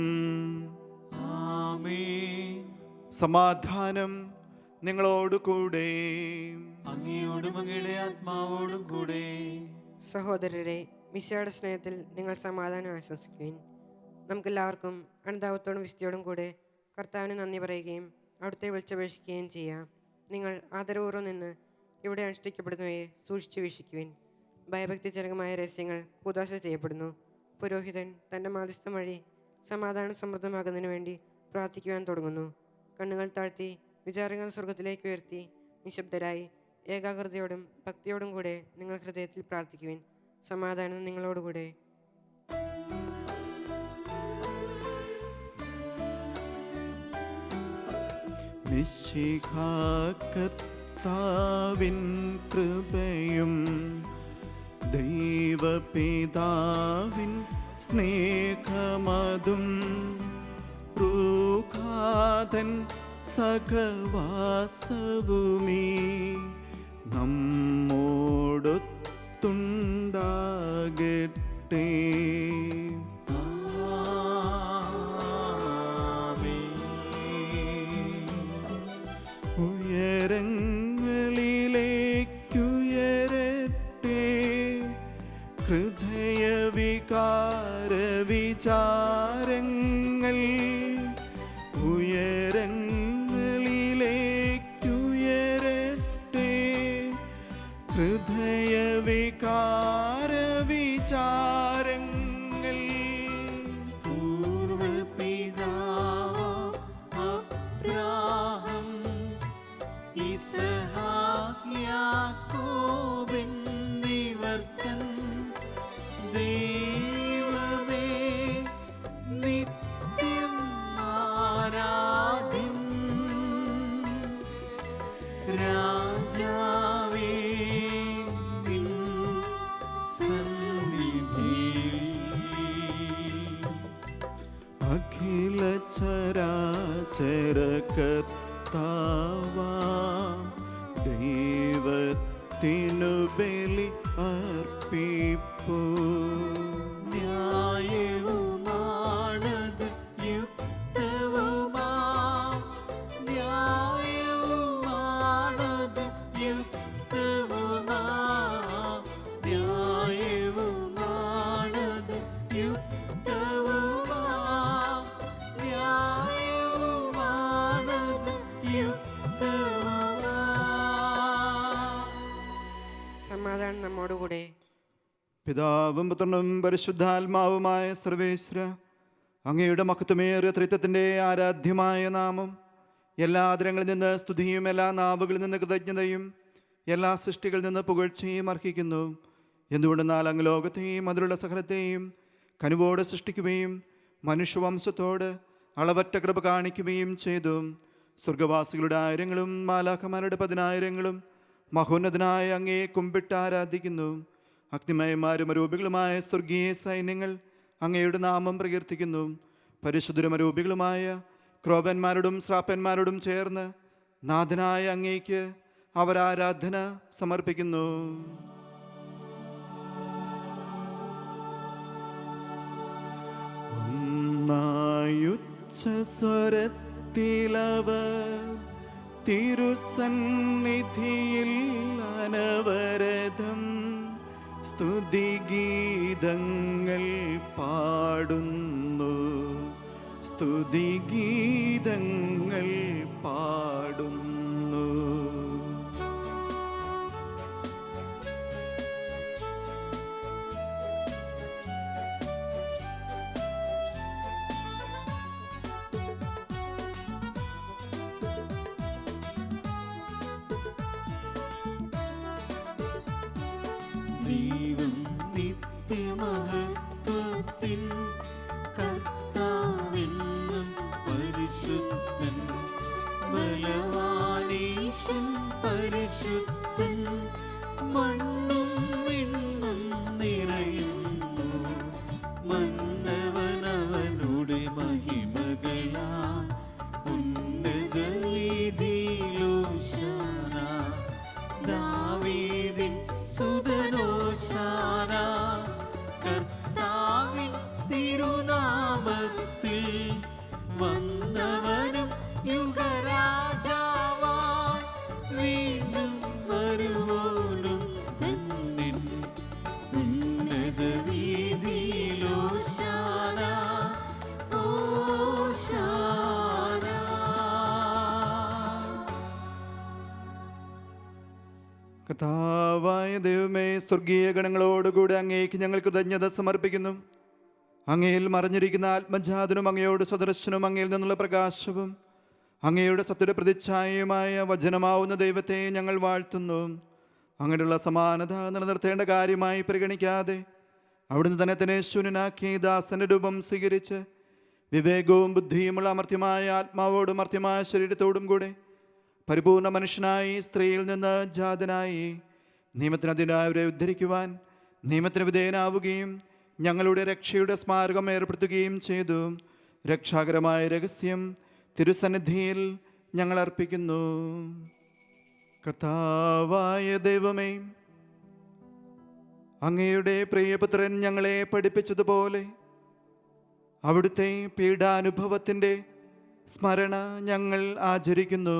ആമേൻ. സമാധാനം നിങ്ങളോട് കൂടെ. അങ്ങയോടും അങ്ങയുടെ ആത്മാവോടും കൂടെ. സഹോദരരെ, മിശിഹായുടെ സ്നേഹത്തിൽ നിങ്ങൾ സമാധാനം ആശംസിക്കുവിൻ. നമുക്കെല്ലാവർക്കും അനുതാപത്തോടും വിശുദ്ധിയോടും കൂടെ കർത്താവിന് നന്ദി പറയുകയും അവിടുത്തെ വിളിച്ചപേക്ഷിക്കുകയും ചെയ്യാം. നിങ്ങൾ ആദരപൂർവ്വം നിന്ന് ഇവിടെ അനുഷ്ഠിക്കപ്പെടുന്നവയെ സൂക്ഷിച്ചു വീക്ഷിക്കുവിൻ. ഭയഭക്തിജനകമായ രഹസ്യങ്ങൾ കൂദാശ ചെയ്യപ്പെടുന്നു. പുരോഹിതൻ തൻ്റെ മാധ്യസ്ഥം വഴി സമാധാനം സമൃദ്ധമാകുന്നതിന് വേണ്ടി പ്രാർത്ഥിക്കുവാൻ തുടങ്ങുന്നു. കണ്ണുകൾ താഴ്ത്തി വിചാരങ്ങൾ സ്വർഗത്തിലേക്ക് ഉയർത്തി നിശബ്ദരായി ഏകാഗ്രതയോടും ഭക്തിയോടും കൂടെ നിങ്ങൾ ഹൃദയത്തിൽ പ്രാർത്ഥിക്കുവിൻ. സമാധാനം നിങ്ങളോടുകൂടെ. കർത്താവിൻ കൃപയും ദൈവപിതാവിൻ സ്നേഹമതും റൂഹാതൻ സഹവാസവുമീ നമ്മോടൊത്തുണ്ടാകട്ടെ. ഉയരങ്ങളിലേക്കുയരട്ടെ ഹൃദയവികാര വിചാരങ്ങൾ. ഉയരങ്ങളിലേക്കുയരട്ടെ ഹൃദയവികാര വിചാരങ്ങൾ. അബ്രാഹം ഇസ്ഹാക്ക് യാക്കോബ് എന്നിവർക്കൻ ദൈവമേ നിത്യം ആരാധ്യം. രാജാവേ നിൻ സന്നിധിയിൽ അഖില ചരാചര കർത്താവാം ദൈവത്തിനു ബലി അർപ്പിപ്പൂ. ന്യായവുമാണത് യുക്തവുമാ. ന്യായവുമാണത് യുക്തവുമാ. ന്യായവുമാണത് യുക്തവുമാ. ന്യായവുമാണത് യുക്തവുമാ. സമാധാനം നമ്മോടുകൂടെ. പിതാവും പുത്രനും പരിശുദ്ധാത്മാവുമായ സർവേശ്വര, അങ്ങയുടെ മഹത്വമേറിയ ത്രിത്വത്തിൻ്റെ ആരാധ്യമായ നാമം എല്ലാ ആദരങ്ങളിൽ നിന്ന് സ്തുതിയും എല്ലാ നാവുകളിൽ നിന്ന് കൃതജ്ഞതയും എല്ലാ സൃഷ്ടികളിൽ നിന്ന് പുകഴ്ചയും അർഹിക്കുന്നു. എന്തുകൊണ്ടെന്നാൽ അങ്ങ് ലോകത്തെയും അതിലുള്ള സകലത്തെയും കനിവോടെ സൃഷ്ടിക്കുകയും മനുഷ്യവംശത്തോട് അളവറ്റ കൃപ കാണിക്കുകയും ചെയ്തു. സ്വർഗവാസികളുടെ ആയിരങ്ങളും മാലാഖമാരുടെ 10,000ങ്ങളും മഹോന്നതനായ അങ്ങയെ കുമ്പിട്ട് ആരാധിക്കുന്നു. അഗ്നിമയന്മാരും അരൂപികളുമായ സ്വർഗീയ സൈന്യങ്ങൾ അങ്ങയുടെ നാമം പ്രകീർത്തിക്കുന്നു. പരിശുദ്ധരും അരൂപികളുമായ ക്രോവന്മാരോടും ശ്രാപ്പന്മാരോടും ചേർന്ന് നാഥനായ അങ്ങേക്ക് അവർ ആരാധന സമർപ്പിക്കുന്നു. ഒന്നായുച്ചസ്വരത്തിലവർ തിരുസന്നിധിയിൽ അനവരതം സ്തുതിഗീതങ്ങൾ പാടുന്നു. സ്തുതിഗീതങ്ങൾ പാടുന്നു. ദൈവം നിത്യമഹത്വത്തിൻ കർത്താവെന്നും പരിശുദ്ധൻ. ബലവാനീശൻ പരിശുദ്ധൻ. മണ്ണും വിണ്ണും നിറയുന്നു. മന്നവനവനുടെ മഹിമകളാ. ഉന്നത വീതിയിലോശാന. ദാവീദിൻ സുതനോശാന. കർത്താവേ സ്വർഗീയ ഗണങ്ങളോടുകൂടി അങ്ങേക്ക് ഞങ്ങൾ കൃതജ്ഞത സമർപ്പിക്കുന്നു. അങ്ങയിൽ മറഞ്ഞിരിക്കുന്ന ആത്മജാതനും അങ്ങയോട് സദൃശനും അങ്ങയിൽ നിന്നുള്ള പ്രകാശവും അങ്ങയുടെ സത്യയുടെ പ്രതിച്ഛായയുമായ വചനമാവുന്ന ദൈവത്തെ ഞങ്ങൾ വാഴ്ത്തുന്നു. അങ്ങനെയുള്ള സമാനത നിലനിർത്തേണ്ട കാര്യമായി പരിഗണിക്കാതെ അവിടുന്ന് തന്നെ ശൂന്യനാക്കി ദാസന്റെ രൂപം സ്വീകരിച്ച് വിവേകവും ബുദ്ധിയുമുള്ള അമർത്യമായ ആത്മാവോടും മർത്യമായ ശരീരത്തോടും കൂടെ പരിപൂർണ മനുഷ്യനായി സ്ത്രീയിൽ നിന്ന് ജാതനായി നിയമത്തിനധിനായവരെ ഉദ്ധരിക്കുവാൻ നിയമത്തിന് വിധേയനാവുകയും ഞങ്ങളുടെ രക്ഷയുടെ സ്മാരകം ഏർപ്പെടുത്തുകയും ചെയ്തു. രക്ഷാകരമായ രഹസ്യം തിരുസന്നിധിയിൽ ഞങ്ങൾ അർപ്പിക്കുന്നു. കർത്താവായ ദൈവമേ, അങ്ങയുടെ പ്രിയപുത്രൻ ഞങ്ങളെ പഠിപ്പിച്ചതുപോലെ അവിടുത്തെ പീഡാനുഭവത്തിൻ്റെ സ്മരണ ഞങ്ങൾ ആചരിക്കുന്നു.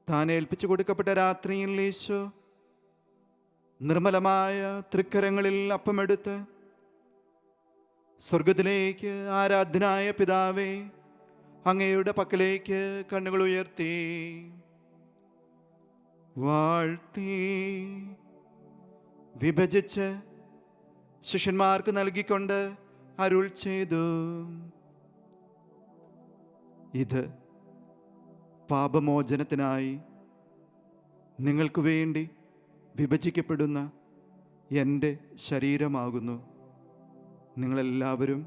താൻ ഏൽപ്പിച്ചു കൊടുക്കപ്പെട്ട രാത്രിയിൽ ഈശോ നിർമ്മലമായ തൃക്കരങ്ങളിൽ അപ്പമെടുത്ത് സ്വർഗത്തിലേക്ക് ആരാധ്യനായ പിതാവേ, അങ്ങയുടെ പക്കലേക്ക് കണ്ണുകൾ ഉയർത്തി വാഴ്ത്തി വിഭജിച്ച് ശിഷ്യന്മാർക്ക് നൽകിക്കൊണ്ട് അരുൾ ചെയ്തു, ഇത് പാപമോചനത്തിനായി നിങ്ങൾക്ക് വേണ്ടി വിഭജിക്കപ്പെടുന്ന എൻ്റെ ശരീരമാകുന്നു. നിങ്ങളെല്ലാവരും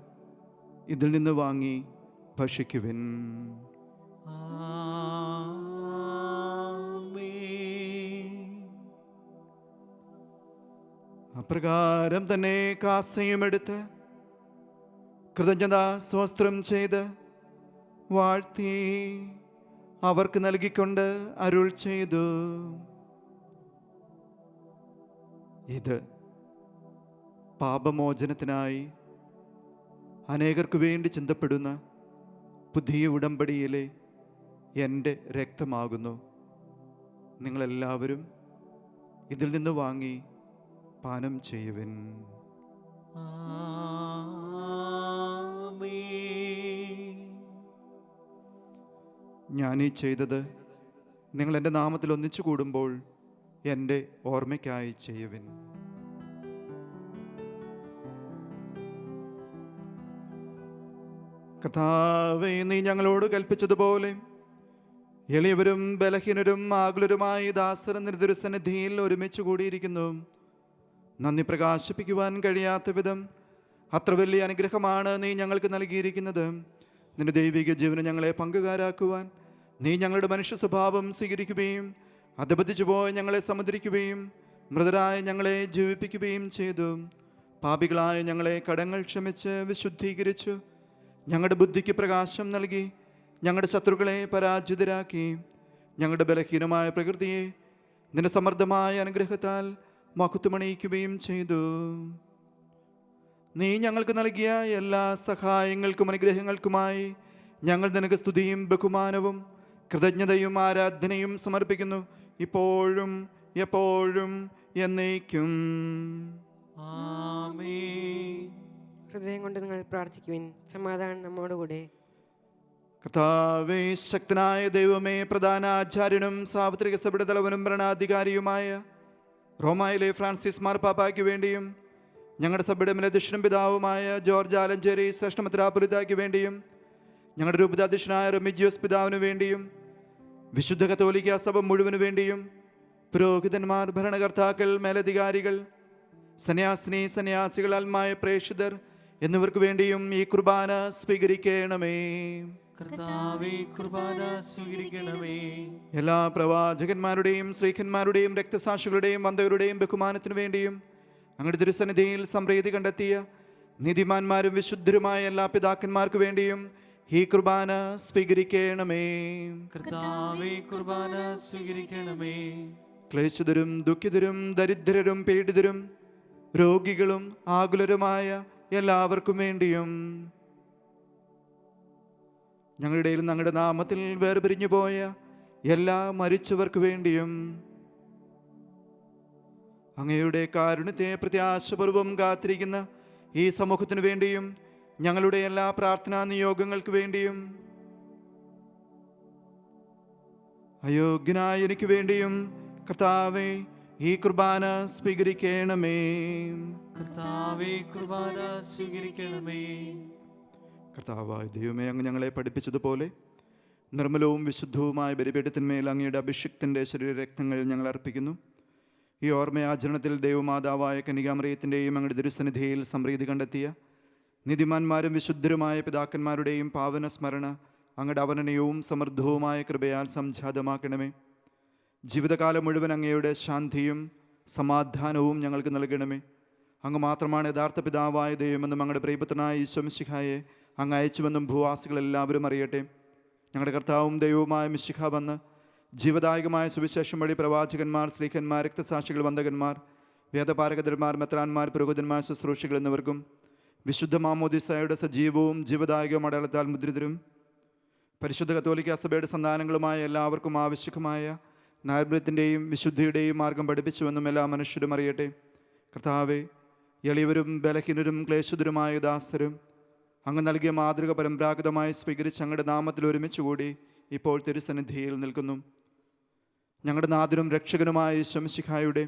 ഇതിൽ നിന്ന് വാങ്ങി ഭക്ഷിക്കുവിൻ. അപ്രകാരം തന്നെ കാസയും എടുത്ത് കൃതജ്ഞതാ സ്തോത്രം ചെയ്ത് വാഴ്ത്തി അവർക്ക് നൽകിക്കൊണ്ട് അരുൾ ചെയ്തു, ഇത് പാപമോചനത്തിനായി അനേകർക്ക് വേണ്ടി ചിന്തപ്പെടുന്ന പുതിയ ഉടമ്പടിയിലെ എൻ്റെ രക്തമാകുന്നു. നിങ്ങളെല്ലാവരും ഇതിൽ നിന്ന് വാങ്ങി പാനം ചെയ്യുവിൻ. ഞാനീ ചെയ്തത് നിങ്ങൾ എൻ്റെ നാമത്തിൽ ഒന്നിച്ചു കൂടുമ്പോൾ എൻ്റെ ഓർമ്മയ്ക്കായി ചെയ്യുവിൻ. കർത്താവേ, നീ ഞങ്ങളോട് കൽപ്പിച്ചതുപോലെ എളിയവരും ബലഹീനരും ആകുലരുമായി ദാസർ തിരുസന്നിധിയിൽ ഒരുമിച്ച് കൂടിയിരിക്കുന്നു. നന്ദി പ്രകാശിപ്പിക്കുവാൻ കഴിയാത്ത വിധം അത്ര വലിയ അനുഗ്രഹമാണ് നീ ഞങ്ങൾക്ക് നൽകിയിരിക്കുന്നത്. നിന്റെ ദൈവിക ജീവനെ ഞങ്ങളെ പങ്കുകാരാക്കുവാൻ നീ ഞങ്ങളുടെ മനുഷ്യ സ്വഭാവം സ്വീകരിക്കുകയും അധപതിച്ചു പോയി ഞങ്ങളെ സമുദ്രിക്കുകയും മൃതരായ ഞങ്ങളെ ജീവിപ്പിക്കുകയും ചെയ്തു. പാപികളായ ഞങ്ങളെ കടങ്ങൾ ക്ഷമിച്ച് വിശുദ്ധീകരിച്ചു. ഞങ്ങളുടെ ബുദ്ധിക്ക് പ്രകാശം നൽകി ഞങ്ങളുടെ ശത്രുക്കളെ പരാജിതരാക്കി. ഞങ്ങളുടെ ബലഹീനമായ പ്രകൃതിയെ നിന്റെ സമൃദ്ധമായ അനുഗ്രഹത്താൽ മഹത്വമണിയിക്കുകയും ചെയ്തു. നീ ഞങ്ങൾക്ക് നൽകിയ എല്ലാ സഹായങ്ങൾക്കും അനുഗ്രഹങ്ങൾക്കുമായി ഞങ്ങൾ നിനക്ക് സ്തുതിയും ബഹുമാനവും കൃതജ്ഞതയും ആരാധനയും സമർപ്പിക്കുന്നു, ഇപ്പോഴും എപ്പോഴും എന്നേക്കും. ആമേൻ. ഹൃദയം കൊണ്ട് നിങ്ങൾ പ്രാർത്ഥിക്കുവിൻ. സമാധാനം നമ്മോടുകൂടെ. കർത്താവേ, ശക്തനായ ദൈവമേ, പ്രധാന ആചാര്യനും സാർവത്രിക സഭയുടെ തലവനും ഭരണാധികാരിയുമായ റോമായിലെ ഫ്രാൻസിസ് മാർപ്പാപ്പായ്ക്ക് വേണ്ടിയും ഞങ്ങളുടെ സഭയുടെ മേലധ്യക്ഷനും പിതാവുമായ ജോർജ് ആലഞ്ചേരി ശ്രേഷ്ഠ മെത്രാപ്പൊലീത്തായ്ക്ക് വേണ്ടിയും ഞങ്ങളുടെ രൂപതാധ്യക്ഷനായ റെമിജിയോസ് പിതാവിന് വേണ്ടിയും വിശുദ്ധ കത്തോലിക്ക സഭ മുഴുവനു വേണ്ടിയും പുരോഹിതന്മാർ, ഭരണകർത്താക്കൾ, മേലധികാരികൾ, സന്യാസിനി, സന്യാസികൾ, ആത്മായ പ്രേക്ഷിതർ എന്നിവർക്ക് വേണ്ടിയും ഈ കുർബാന സ്വീകരിക്കണമേ. കർത്താവേ, കുർബാന സ്വീകരിക്കണമേ. എല്ലാ പ്രവാചകന്മാരുടെയും ശ്രീഖന്മാരുടെയും രക്തസാക്ഷികളുടെയും വന്ദകരുടെയും ബഹുമാനത്തിനു വേണ്ടിയും അങ്ങയുടെ തിരുസന്നിധിയിൽ സംപ്രീതി കണ്ടെത്തിയ നീതിമാന്മാരും വിശുദ്ധരുമായ എല്ലാ പിതാക്കന്മാർക്ക് വേണ്ടിയും ഈ കുർബാന സ്വീകരിക്കണമേ. കർത്താവേ, കുർബാന സ്വീകരിക്കണമേ. ക്ലേശിതരും ദുഃഖിതരും ദരിദ്രരും പീഡിതരും രോഗികളും ആകുലരുമായ എല്ലാവർക്കും വേണ്ടിയും ഞങ്ങളുടെ ഇടയിൽ ഞങ്ങളുടെ നാമത്തിൽ വേർപിരിഞ്ഞു പോയ എല്ലാ മരിച്ചവർക്ക് വേണ്ടിയും അങ്ങയുടെ കാരുണ്യത്തെ പ്രത്യാശപൂർവം കാത്തിരിക്കുന്ന ഈ സമൂഹത്തിനു വേണ്ടിയും ഞങ്ങളുടെ എല്ലാ പ്രാർത്ഥനാ നിയോഗങ്ങൾക്ക് വേണ്ടിയും അയോഗ്യനായ എനിക്ക് വേണ്ടിയും കർത്താവേ ഈ കുർബാന സ്വീകരിക്കണമേ. കർത്താവേ കുർബാന സ്വീകരിക്കണമേ. കർത്താവായ ദൈവമേ, അങ്ങ് ഞങ്ങളെ പഠിപ്പിച്ചതുപോലെ നിർമ്മലവും വിശുദ്ധവുമായ ബലിപീഠത്തിന്മേൽ അങ്ങയുടെ അഭിഷിക്തൻ്റെ ശരീരരക്തങ്ങൾ ഞങ്ങൾ അർപ്പിക്കുന്നു. ഈ ഓർമ്മയാചരണത്തിൽ ദൈവമാതാവായ കന്യകാമറിയത്തിൻ്റെയും അങ്ങയുടെ തിരുസന്നിധിയിൽ സംപ്രീതി കണ്ടെത്തിയ നീതിമാന്മാരും വിശുദ്ധരുമായ പിതാക്കന്മാരുടെയും പാവന സ്മരണ അങ്ങയുടെ അവനനയവും സമൃദ്ധവുമായ കൃപയാൽ സംജാതമാക്കണമേ. ജീവിതകാലം മുഴുവൻ അങ്ങയുടെ ശാന്തിയും സമാധാനവും ഞങ്ങൾക്ക് നൽകണമേ. അങ്ങ് മാത്രമാണ് യഥാർത്ഥ പിതാവായ ദൈവമെന്നും അങ്ങയുടെ പ്രിയപുത്രനായ ഈശോ മിശിഹായെ അങ്ങ് അയച്ചുവെന്നും ഭൂവാസികളെല്ലാവരും അറിയട്ടെ. ഞങ്ങളുടെ കർത്താവും ദൈവവുമായ മിശിഹ വന്ന് ജീവദായകമായ സുവിശേഷം വഴി പ്രവാചകന്മാർ, ശ്രീഖന്മാർ, രക്തസാക്ഷികൾ, വന്ദകന്മാർ, വേദപാരകന്മാർ, മെത്രാന്മാർ, പുരോഹിതന്മാർ, ശുശ്രൂഷികൾ എന്നിവർക്കും വിശുദ്ധ മാമോദിസയുടെ സജീവവും ജീവദായകവും അടയാളത്താൽ മുദ്രിതരും പരിശുദ്ധ കത്തോലിക്ക സഭയുടെ സന്താനങ്ങളുമായ എല്ലാവർക്കും ആവശ്യമായ നൈർമല്യത്തിൻ്റെയും വിശുദ്ധിയുടെയും മാർഗം പഠിപ്പിച്ചുവെന്നും എല്ലാ മനുഷ്യരും അറിയട്ടെ. കർത്താവെ, എളിയവരും ബലഹീനരും ക്ലേശിതരുമായ ദാസരും അങ്ങ് നൽകിയ മാതൃക പരമ്പരാഗതമായി സ്വീകരിച്ച് അങ്ങയുടെ നാമത്തിൽ ഒരുമിച്ചുകൂടി ഇപ്പോൾ തിരുസന്നിധിയിൽ നിൽക്കുന്നു. ഞങ്ങളുടെ നാഥനും രക്ഷകനുമായ ഈശോ മിശിഹായുടെ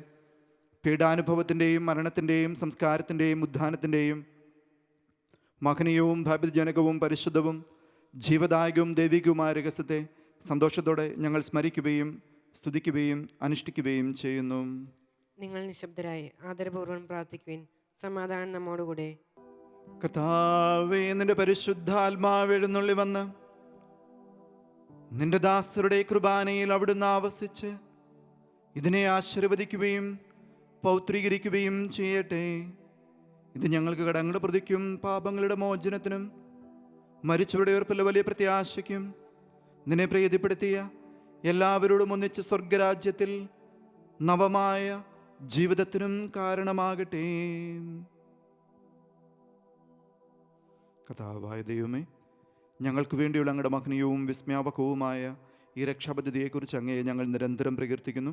പീഡാനുഭവത്തിൻ്റെയും മരണത്തിൻ്റെയും സംസ്കാരത്തിൻ്റെയും ഉത്ഥാനത്തിൻ്റെയും മഹനീയവും ഭയജനകവും പരിശുദ്ധവും ജീവദായകവും ദൈവികവുമായ രഹസ്യത്തെ സന്തോഷത്തോടെ ഞങ്ങൾ സ്മരിക്കുകയും സ്തുതിക്കുകയും അനുഷ്ഠിക്കുകയും ചെയ്യുന്നു. നിങ്ങൾ നിശബ്ദരായി ആദരപൂർവ്വം പ്രാർത്ഥിക്കുവിൻ. സമാധാനം നമ്മോടുകൂടെ. കർത്താവേ, നിന്റെ പരിശുദ്ധാത്മാവ് എഴുന്നള്ളി വന്ന് നിന്റെ ദാസരുടെ കുർബാനയിൽ അവിടുന്ന് ആവസിച്ച് ഇതിനെ ആശീർവദിക്കുകയും പൗത്രീകരിക്കുകയും ചെയ്യട്ടെ. ഇത് ഞങ്ങൾക്ക് കടങ്ങളുടെ പ്രതിക്കും പാപങ്ങളുടെ മോചനത്തിനും മരിച്ചവരുടെ ഉയർപ്പിലെ വലിയ പ്രത്യാശയ്ക്കും നിന്നെ പ്രീതിപ്പെടുത്തിയ എല്ലാവരോടും ഒന്നിച്ച് സ്വർഗരാജ്യത്തിൽ നവമായ ജീവിതത്തിനും കാരണമാകട്ടെ. കർത്താവായ ദൈവമേ, ഞങ്ങൾക്ക് വേണ്ടിയുള്ള അങ്ങയുടെ മഹനീയവും വിസ്മയാപകവുമായ ഈ രക്ഷാപദ്ധതിയെക്കുറിച്ച് അങ്ങയെ ഞങ്ങൾ നിരന്തരം പ്രകീർത്തിക്കുന്നു.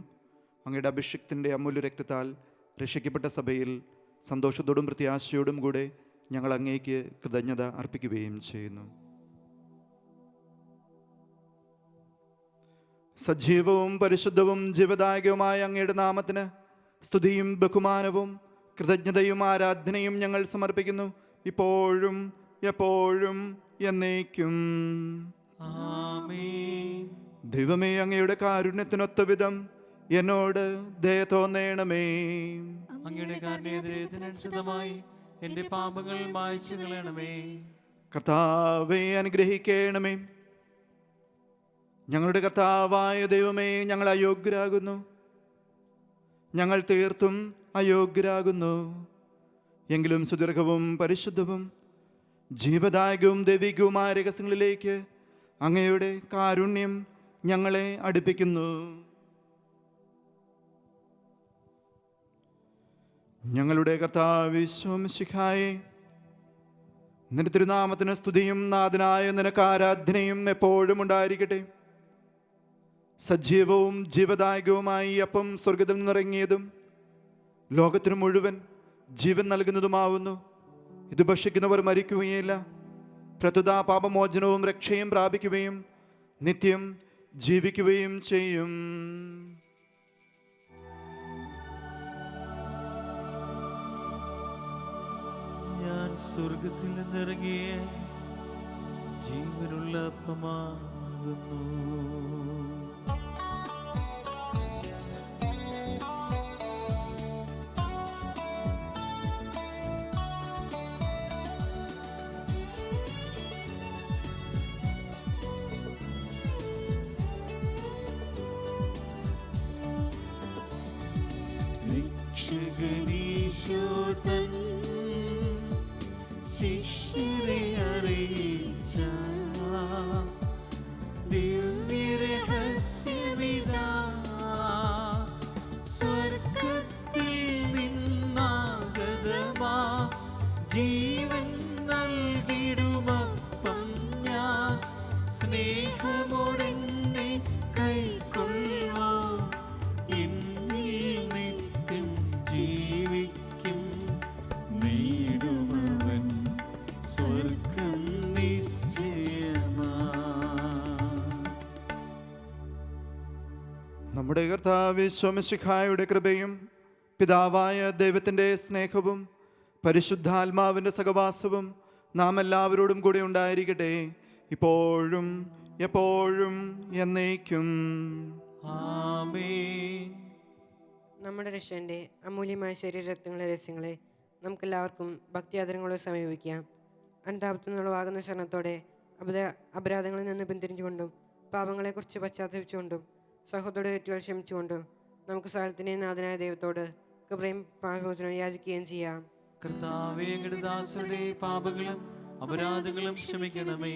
അങ്ങയുടെ അഭിഷിക്തൻ്റെ അമൂല്യ രക്തത്താൽ രക്ഷിക്കപ്പെട്ട സഭയിൽ സന്തോഷത്തോടും പ്രത്യാശയോടും കൂടെ ഞങ്ങൾ അങ്ങേക്ക് കൃതജ്ഞത അർപ്പിക്കുകയും ചെയ്യുന്നു. സജീവവും പരിശുദ്ധവും ജീവദായകവുമായ അങ്ങയുടെ നാമത്തിന് സ്തുതിയും ബഹുമാനവും കൃതജ്ഞതയും ആരാധനയും ഞങ്ങൾ സമർപ്പിക്കുന്നു, ഇപ്പോഴും എപ്പോഴും എന്നേക്കും. ആമേൻ. ദൈവമേ, അങ്ങയുടെ കാരുണ്യത്തിനൊത്ത വിധം എന്നോട് ദയ തോന്നണമേ. അങ്ങയുടെ കാരുണ്യത്തിനനുസൃതമായി എന്റെ പാപങ്ങൾ മായ്ച്ചു കളയണമേ. കർത്താവെ, അനുഗ്രഹിക്കണമേ. ഞങ്ങളുടെ കർത്താവായ ദൈവമേ, ഞങ്ങൾ അയോഗ്യരാകുന്നു, ഞങ്ങൾ തീർത്തും അയോഗ്യരാകുന്നു. എങ്കിലും സുദീർഘവും പരിശുദ്ധവും ജീവദായകവും ദൈവികവുമായ രഹസ്യങ്ങളിലേക്ക് അങ്ങയുടെ കാരുണ്യം ഞങ്ങളെ അടുപ്പിക്കുന്നു. ഞങ്ങളുടെ കർത്താവ് ഈശോ മിശിഹായേ, നിന്റെ തിരുനാമത്തിന് സ്തുതിയും നാഥനായ നിനക്ക് ആരാധനയും എപ്പോഴും ഉണ്ടായിരിക്കട്ടെ. സജീവവും ജീവദായകവുമായി അപ്പം സ്വർഗത്തിൽ നിന്നിറങ്ങിയതും ലോകത്തിനു മുഴുവൻ ജീവൻ നൽകുന്നതുമാവുന്നു. ഇത് ഭക്ഷിക്കുന്നവർ മരിക്കുകയില്ല, പ്രതുത പാപമോചനവും രക്ഷയും പ്രാപിക്കുകയും നിത്യം ജീവിക്കുകയും ചെയ്യും. ഞാൻ സ്വർഗത്തിൽ നിന്നിറങ്ങിയ ജീവനുള്ള അപ്പമാകുന്നു. രക്ഷകനീശോതൻ ശിഷ്യരെ അറിയിച്ച ദിവ്യരഹസ്യമിതാ, സ്വർഗത്തിൽ നിന്നാഗതമാ ജീവൻ നൽകിടുമപ്പം ഞാൻ, സ്നേഹമോടെന്നെ കൈക്കൊള്ളോ, എന്നിൽ നിത്യം ജീവിക്കും, നേടുമവൻ സ്വർഗം നിശ്ചയമാ. നമ്മുടെ കർത്താവ് ഈശോമിശിഹായുടെ കൃപയും പിതാവായ ദൈവത്തിൻ്റെ സ്നേഹവും പരിശുദ്ധാത്മാവിൻ്റെ സഹവാസവും നാം എല്ലാവരോടും കൂടി ഉണ്ടായിരിക്കട്ടെ, ഇപ്പോഴും എപ്പോഴും എന്നേക്കും. ആമേൻ. നമ്മുടെ രക്ഷൻ്റെ അമൂല്യമായ ശരീരരത്നങ്ങളെ രഹസ്യങ്ങളെ നമുക്കെല്ലാവർക്കും ഭക്തിയാദരങ്ങളോട് സമീപിക്കാം. അനുതാപത്തിനുള്ളവാകുന്ന ശരണത്തോടെ അപരാധങ്ങളിൽ നിന്ന് പിന്തിരിഞ്ഞുകൊണ്ടും പാപങ്ങളെക്കുറിച്ച് പശ്ചാത്തപിച്ചുകൊണ്ടും സഹോദര തെറ്റുകൾ ക്ഷമിച്ചുകൊണ്ടും നമുക്ക് സകലത്തിൻ്റെ നാഥനായ ദൈവത്തോട് കൃപയും പാപമോചനവും യാചിക്കുകയും ചെയ്യാം. കർത്താവേ, അങ്ങയുടെ ദാസരുടെ പാപങ്ങളും അപരാധങ്ങളും ക്ഷമിക്കണമേ.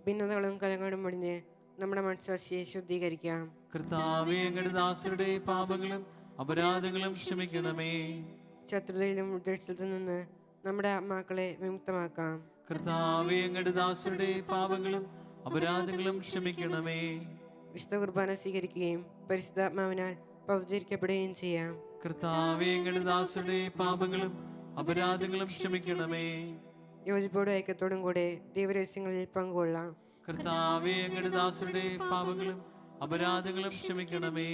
ഭിന്നതകളും കലങ്ങളും ഒഴിഞ്ഞ് നമ്മുടെ മനസ്സാക്ഷിയെ ശുദ്ധീകരിക്കാം. കർത്താവേ, അങ്ങയുടെ ദാസരുടെ പാപങ്ങളും അപരാധങ്ങളും ക്ഷമിക്കണമേ. ശത്രുതയിലും ഉദ്ദേശത്തിൽ നിന്ന് നമ്മുടെ ആത്മാക്കളെ വിമുക്തമാക്കാം. കർത്താവേ, അങ്ങയുടെ ദാസരുടെ പാപങ്ങളും അപരാധങ്ങളും ക്ഷമിക്കണമേ. വിശുദ്ധ കുർബാന സ്വീകരിക്കുകയും പരിശുദ്ധാത്മാവിനാൽ പവിത്രീകരിക്കപ്പെടുകയും ചെയ്യാം. കർത്താവേ, അങ്ങയുടെ ദാസരുടെ പാപങ്ങളും അപരാധങ്ങളും ക്ഷമിക്കണമേ. യോജിപ്പോടും ഐക്യത്തോടും കൂടെ ദൈവരഹസ്യങ്ങളിൽ പങ്കുകൊള്ളാം. കർത്താവേ, അങ്ങയുടെ ദാസരുടെ പാപങ്ങളും അപരാധങ്ങളും ക്ഷമിക്കണമേ.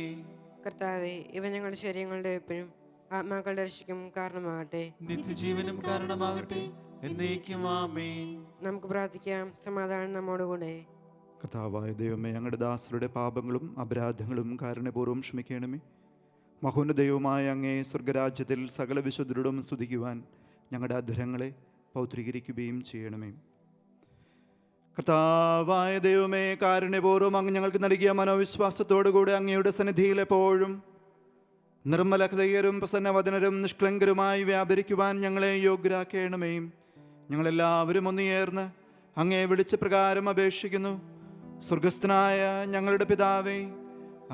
കർത്താവെ, ഇവ ഞങ്ങളുടെ ശരീരങ്ങളുടെ വെപ്പിനും ആത്മാക്കളുടെ രക്ഷയ്ക്കും കാരണമാകട്ടെ. നിത്യജീവനും കാരണമാകട്ടെ. എന്നേക്കും ആമേൻ. നമുക്ക് പ്രാർത്ഥിക്കാം. സമാധാനം നമ്മോടുകൂടെ. കർത്താവായ ദൈവമേ, ഞങ്ങളുടെ ദാസരുടെ പാപങ്ങളും അപരാധങ്ങളും കാരുണ്യപൂർവ്വം ക്ഷമിക്കണമേ. മഹോന്നത ദൈവമായ അങ്ങേ സ്വർഗരാജ്യത്തിൽ സകല വിശുദ്ധരോടും സ്തുതിക്കുവാൻ ഞങ്ങളുടെ അധരങ്ങളെ പൗത്രീകരിക്കുകയും ചെയ്യണമേ. കർത്താവായ ദൈവമേ, കാരുണ്യപൂർവ്വം അങ്ങ് ഞങ്ങൾക്ക് നൽകിയ മനോവിശ്വാസത്തോടുകൂടി അങ്ങയുടെ സന്നിധിയിൽ എപ്പോഴും നിർമ്മല ഹൃദയരും പ്രസന്നവദനരും നിഷ്കളങ്കരുമായി വ്യാപരിക്കുവാൻ ഞങ്ങളെ യോഗ്യരാക്കണമേ. ഞങ്ങളെല്ലാവരും ഒന്നുചേർന്ന് അങ്ങയെ വിളിച്ച പ്രകാരം അപേക്ഷിക്കുന്നു. സ്വർഗസ്ഥനായ ഞങ്ങളുടെ പിതാവേ,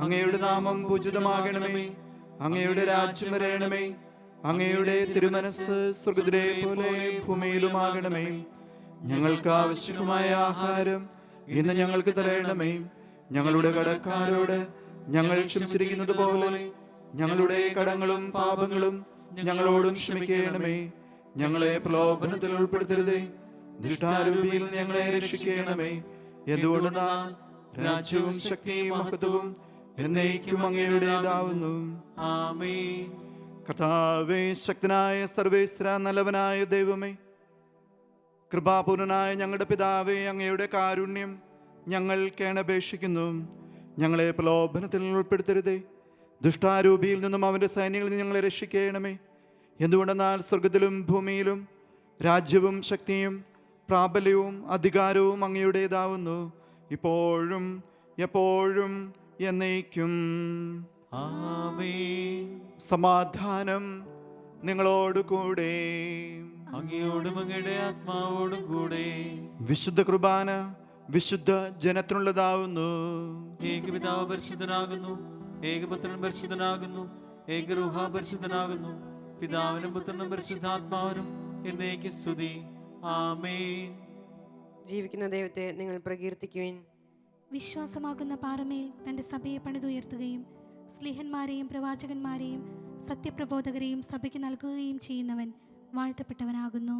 അങ്ങയുടെ നാമം പൂജിതമാകണമേ. അങ്ങയുടെ രാജ്യം വരേണമേ. അങ്ങയുടെ തിരുമനസ് സ്വർഗ്ഗത്തിലെ പോലെ ഭൂമിയിലുമാകണമേ. ഞങ്ങൾക്ക് ആവശ്യമായ ആഹാരം ഇന്ന് ഞങ്ങൾക്ക് തരണമേ. ഞങ്ങളുടെ കടക്കാരോട് ഞങ്ങൾ ക്ഷമിച്ചിരിക്കുന്നത് പോലെ ഞങ്ങളുടെ കടങ്ങളും പാപങ്ങളും ഞങ്ങളോടും ക്ഷമിക്കണമേ. ഞങ്ങളെ പ്രലോഭനത്തിൽ ഉൾപ്പെടുത്തരുതേ, ദുഷ്ടാരൂപിയിൽ ഞങ്ങളെ രക്ഷിക്കണമേ. എന്തുകൊണ്ടെന്നാൽ രാജ്യവും ശക്തിയും മഹത്വവും എന്നേക്കും അങ്ങയുടേതാവുന്നു. ആമേൻ. കർത്താവേ, ശക്തനായ സർവേശ്വര നല്ലവനായ ദൈവമേ, കൃപാപൂർണനായ ഞങ്ങളുടെ പിതാവേ, അങ്ങയുടെ കാരുണ്യം ഞങ്ങൾ കേണപേക്ഷിക്കുന്നു. ഞങ്ങളെ പ്രലോഭനത്തിൽ ഉൾപ്പെടുത്തരുതേ, ദുഷ്ടാരൂപിയിൽ നിന്നും അവൻ്റെ സൈന്യങ്ങളിൽ നിന്ന് ഞങ്ങളെ രക്ഷിക്കണമേ. എന്തുകൊണ്ടെന്നാൽ സ്വർഗത്തിലും ഭൂമിയിലും രാജ്യവും ശക്തിയും പ്രാബല്യവും അധികാരവും അങ്ങയുടേതാവുന്നു, ഇപ്പോഴും എപ്പോഴും എന്നേക്കും. ആമേൻ. സമാധാനം നിങ്ങളോട് കൂടെ. അങ്ങയോടും അങ്ങയുടെ ആത്മാവോടും കൂടെ. വിശുദ്ധ കുർബാന വിശുദ്ധ ജനത്തിനുള്ളതാവുന്നു. ഏകപിതാവ് പരിശുദ്ധനാകുന്നു, ഏകപുത്രൻ പരിശുദ്ധനാകുന്നു, ഏകരൂഹ പരിശുദ്ധനാകുന്നു. പിതാവിനും പുത്രനും പരിശുദ്ധാത്മാവിനും എന്നേക്കും സ്തുതി. ആമേൻ. ജീവിക്കുന്ന ദൈവത്തെ നിങ്ങൾ പ്രകീർത്തിക്കുവിൻ. വിശ്വാസമാകുന്ന പാറമേൽ തൻ്റെ സഭയെ പണിതുയർത്തുകയും സ്ലീഹന്മാരെയും പ്രവാചകന്മാരെയും സത്യപ്രബോധകരെയും സഭയ്ക്ക് നൽകുകയും ചെയ്യുന്നവൻ വാഴ്ത്തപ്പെട്ടവനാകുന്നു.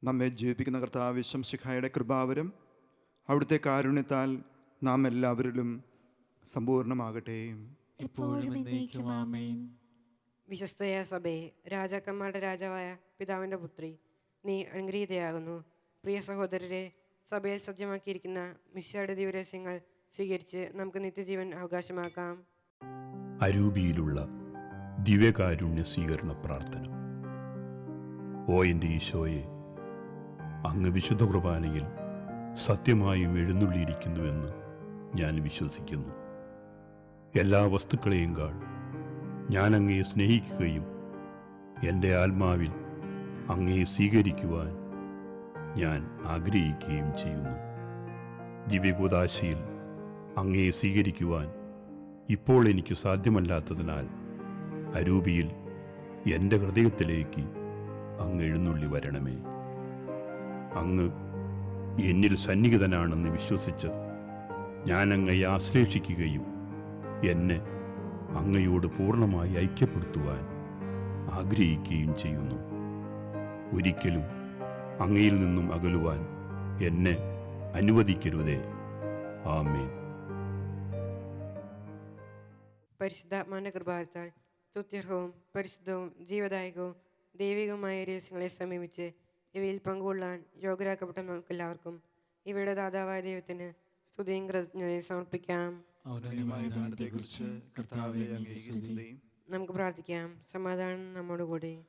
നമ്മെ ജീവിപ്പിക്കുന്ന കർത്താവ് ശംസിഹായുടെ കൃപാവരം അവിടുത്തെ കാരുണ്യത്താൽ നാം എല്ലാവരിലും സമ്പൂർണ്ണമാകട്ടെ. ഇപ്പോഴും എന്നേക്കും ആമേൻ. വിശ്വസ്തയായ സഭയെ, രാജാക്കന്മാരുടെ രാജാവായ പിതാവിൻ്റെ പുത്രി, നീ അനുഗ്രഹീതയാകുന്നു. പ്രിയ സഹോദരരെ, സഭയിൽ സജ്ജമാക്കിയിരിക്കുന്ന മിശിഹായുടെ ദിവരഹസ്യങ്ങൾ സ്വീകരിച്ച് നമുക്ക് നിത്യജീവൻ അവകാശമാക്കാം. അരൂപിയിലുള്ള ദിവ്യകാരുണ്യ സ്വീകരണ പ്രാർത്ഥന. ഓ എൻ്റെ ഈശോയെ, അങ്ങ് വിശുദ്ധ കുർബാനയിൽ സത്യമായും എഴുന്നള്ളിയിരിക്കുന്നുവെന്ന് ഞാൻ വിശ്വസിക്കുന്നു. എല്ലാ വസ്തുക്കളെയും കാൾ ഞാൻ അങ്ങയെ സ്നേഹിക്കുകയും എൻ്റെ ആത്മാവിൽ അങ്ങയെ സ്വീകരിക്കുവാൻ ഞാൻ ആഗ്രഹിക്കുകയും ചെയ്യുന്നു. ദിവ്യകൂദാശയിൽ അങ്ങയെ സ്വീകരിക്കുവാൻ ഇപ്പോൾ എനിക്ക് സാധ്യമല്ലാത്തതിനാൽ അരൂപിയിൽ എൻ്റെ ഹൃദയത്തിലേക്ക് അങ്ങ് എഴുന്നള്ളി വരണമേ. അങ്ങ് എന്നിൽ സന്നിഹിതനാണെന്ന് വിശ്വസിച്ച് ഞാൻ അങ്ങയെ ആശ്ലേഷിക്കുകയും എന്നെ അങ്ങയോട് പൂർണ്ണമായി ഐക്യപ്പെടുത്തുവാൻ ആഗ്രഹിക്കുകയും ചെയ്യുന്നു. ഒരിക്കലും അങ്ങയിൽ നിന്നും അകലുവാൻ എന്നെ അനുവദിക്കരുതേ. ആമേൻ. പരിശുദ്ധാത്മാവിന്റെ കൃപാത്താൽ സ്തുത്യർഹവും പരിശുദ്ധവും ജീവദായകവും ദൈവികവുമായ രഹസ്യങ്ങളെ സമീപിച്ച് ഇവയിൽ പങ്കുകൊള്ളാൻ യോഗ്യരാക്കപ്പെട്ട നമുക്കെല്ലാവർക്കും ഇവയുടെ ദാതാവായ ദൈവത്തിന് സ്തുതിയും കൃതജ്ഞതയും സമർപ്പിക്കാം. ദാനത്തെക്കുറിച്ച് കർത്താവേ അങ്ങേക്ക് സ്തുതി. നമുക്ക് പ്രാർത്ഥിക്കാം. സമാധാനം നമ്മോടുകൂടി.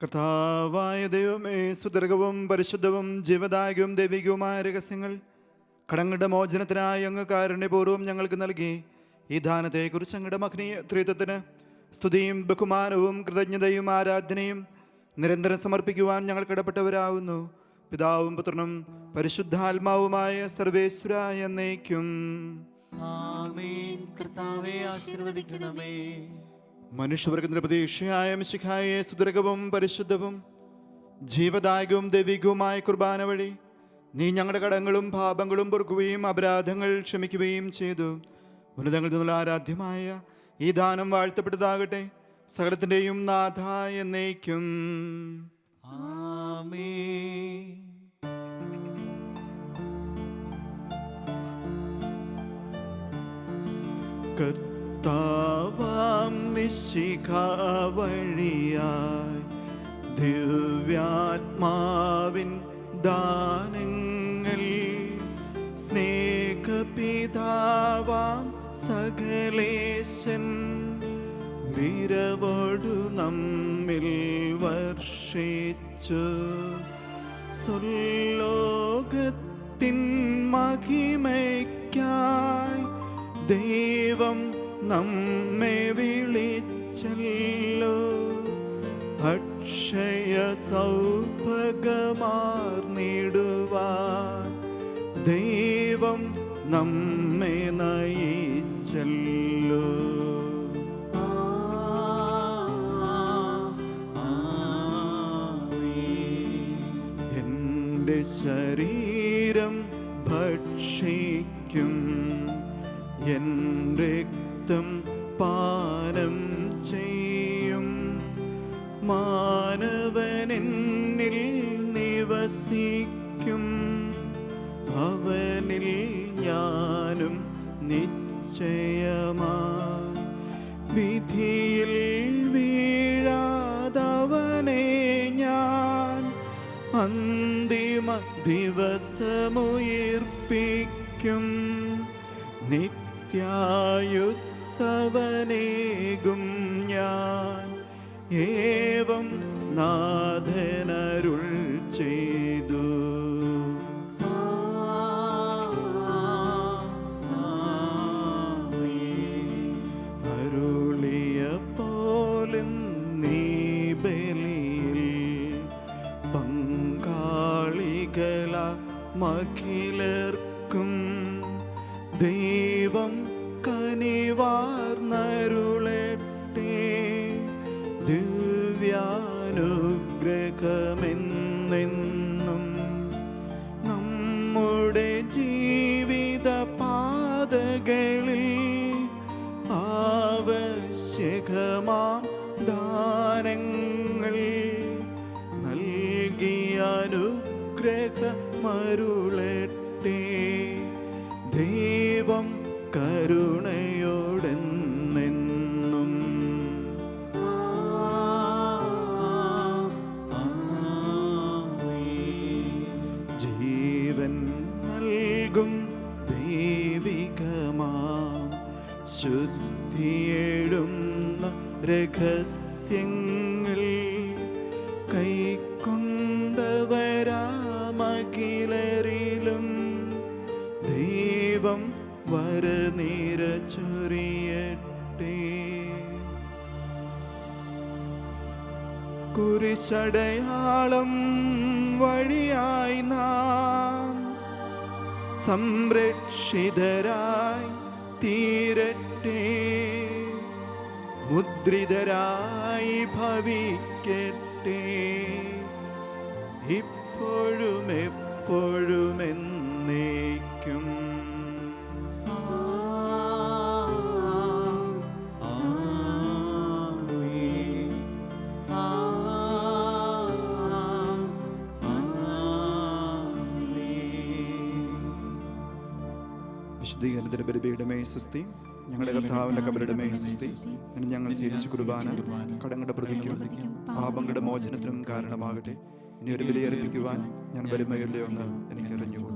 കർത്താവായ ദൈവമേ, സുദീർഘവും പരിശുദ്ധവും ജീവദായകവും ദൈവികവുമായ രഹസ്യങ്ങൾ കടങ്ങളുടെ മോചനത്തിനായി അങ്ങ് കാരുണ്യപൂർവ്വം ഞങ്ങൾക്ക് നൽകി ഈ ദാനത്തെക്കുറിച്ച് അങ്ങയുടെ മഹനീയ ത്രിത്വത്തിന് സ്തുതിയും ബഹുമാനവും കൃതജ്ഞതയും ആരാധനയും നിരന്തരം സമർപ്പിക്കുവാൻ ഞങ്ങൾ കടപ്പെട്ടവരാകുന്നു. പിതാവും പുത്രനും പരിശുദ്ധാത്മാവുമായ സർവേശ്വര എന്നേക്കും. ആമേൻ. കർത്താവേ ആശീർവദിക്കണമേ. മനുഷ്യവർഗത്തിന്റെ പ്രതീക്ഷയായ മിശിഹായെ സുദീർഘവും പരിശുദ്ധവും ജീവദായകവും ദൈവികവുമായ കുർബാന വഴി നീ ഞങ്ങളുടെ കടങ്ങളും പാപങ്ങളും പൊറുക്കുകയും അപരാധങ്ങൾ ക്ഷമിക്കുകയും ചെയ്തു. ഉന്നതങ്ങളിൽ നിന്നുള്ള ആരാധ്യമായ ഈ ദാനം വാഴ്ത്തപ്പെട്ടതാകട്ടെ, സകലത്തിൻ്റെയും നാഥ എന്നേക്കും. ആമേൻ. കർത്താവാം മിശിഹാ വഴിയായി ദിവ്യാത്മാവിൻ ദാനങ്ങൾ സ്നേഹപിതാവാം സകലേശൻ വിരവോടു നമ്മിൽ വർഷിച്ചു. സ്വർലോകത്തിൻ മഹിമയ്ക്കായി ദൈവം നമ്മെ വിളിച്ചല്ലോ. അക്ഷയ സൗഭഗമാർന്നിടുവാൻ ദൈവം നമ്മെ നയിച്ചല്ലോ. എൻ്റെ ശരീരം ഭക്ഷിക്കും, എൻ രക്തം പാനം ചെയ്യും. മാനവനെന്നിൽ നിവസിക്കും, അവനിൽ ഞാനും നിശ്ചയമായി. വിധിയിൽ വീഴാതവനെ ഞാൻ അന്തിമ ദിവസമുയിർപ്പിക്കും. നിത്യായുസ്സവനേകും ഞാൻ, ഏവം നാഥനരുൾ ചെയ്തു. അരുളിയ പോലും നീ ബലിയിൽ പങ്കാളികള മഖിലർക്കും ദൈവം കനിവാർന്നരുളട്ടെ. ദിവ്യാനുഗ്രഹമെന്നെന്നും നമ്മുടെ ജീവിത പാതകളിൽ ആവശ്യകമാം ദാനങ്ങൾ നൽകിയ അനുഗ്രഹമരുളട്ടെ. ദൈവം കരുണയോടെന്നെന്നും. ജീവൻ നൽകും ദൈവികമാം ശുദ്ധിയേടുന്ന രഹസ്യങ്ങൾ കൈക്കൊണ്ടവരാമഖിലരിലും ദൈവം വരനിര ചൊരിയട്ടെ. കുരിശടയാളം വഴിയായി നാം സംരക്ഷിതരായി തീരട്ടെ. മുദ്രിതരായി ഭവിക്കട്ടെ, ഇപ്പോഴും എപ്പോഴും എന്നേക്കും. വിശുദ്ധീകരണത്തിന്റെ ബലിപീഠമേ സ്വസ്തി. ഞങ്ങളുടെ കർത്താവിന്റെ കബരിടമേ സ്വസ്തി. ഇനി ഞങ്ങൾ സ്വീകരിച്ച കുർബാന കടങ്ങളുടെ പ്രതിക്കും പാപങ്ങളുടെ മോചനത്തിനും കാരണമാകട്ടെ. ഇനി ഒരു ബലിയർപ്പിക്കുവാൻ ഞാൻ വരുമയില്ലേ എന്ന് എനിക്കറിഞ്ഞു.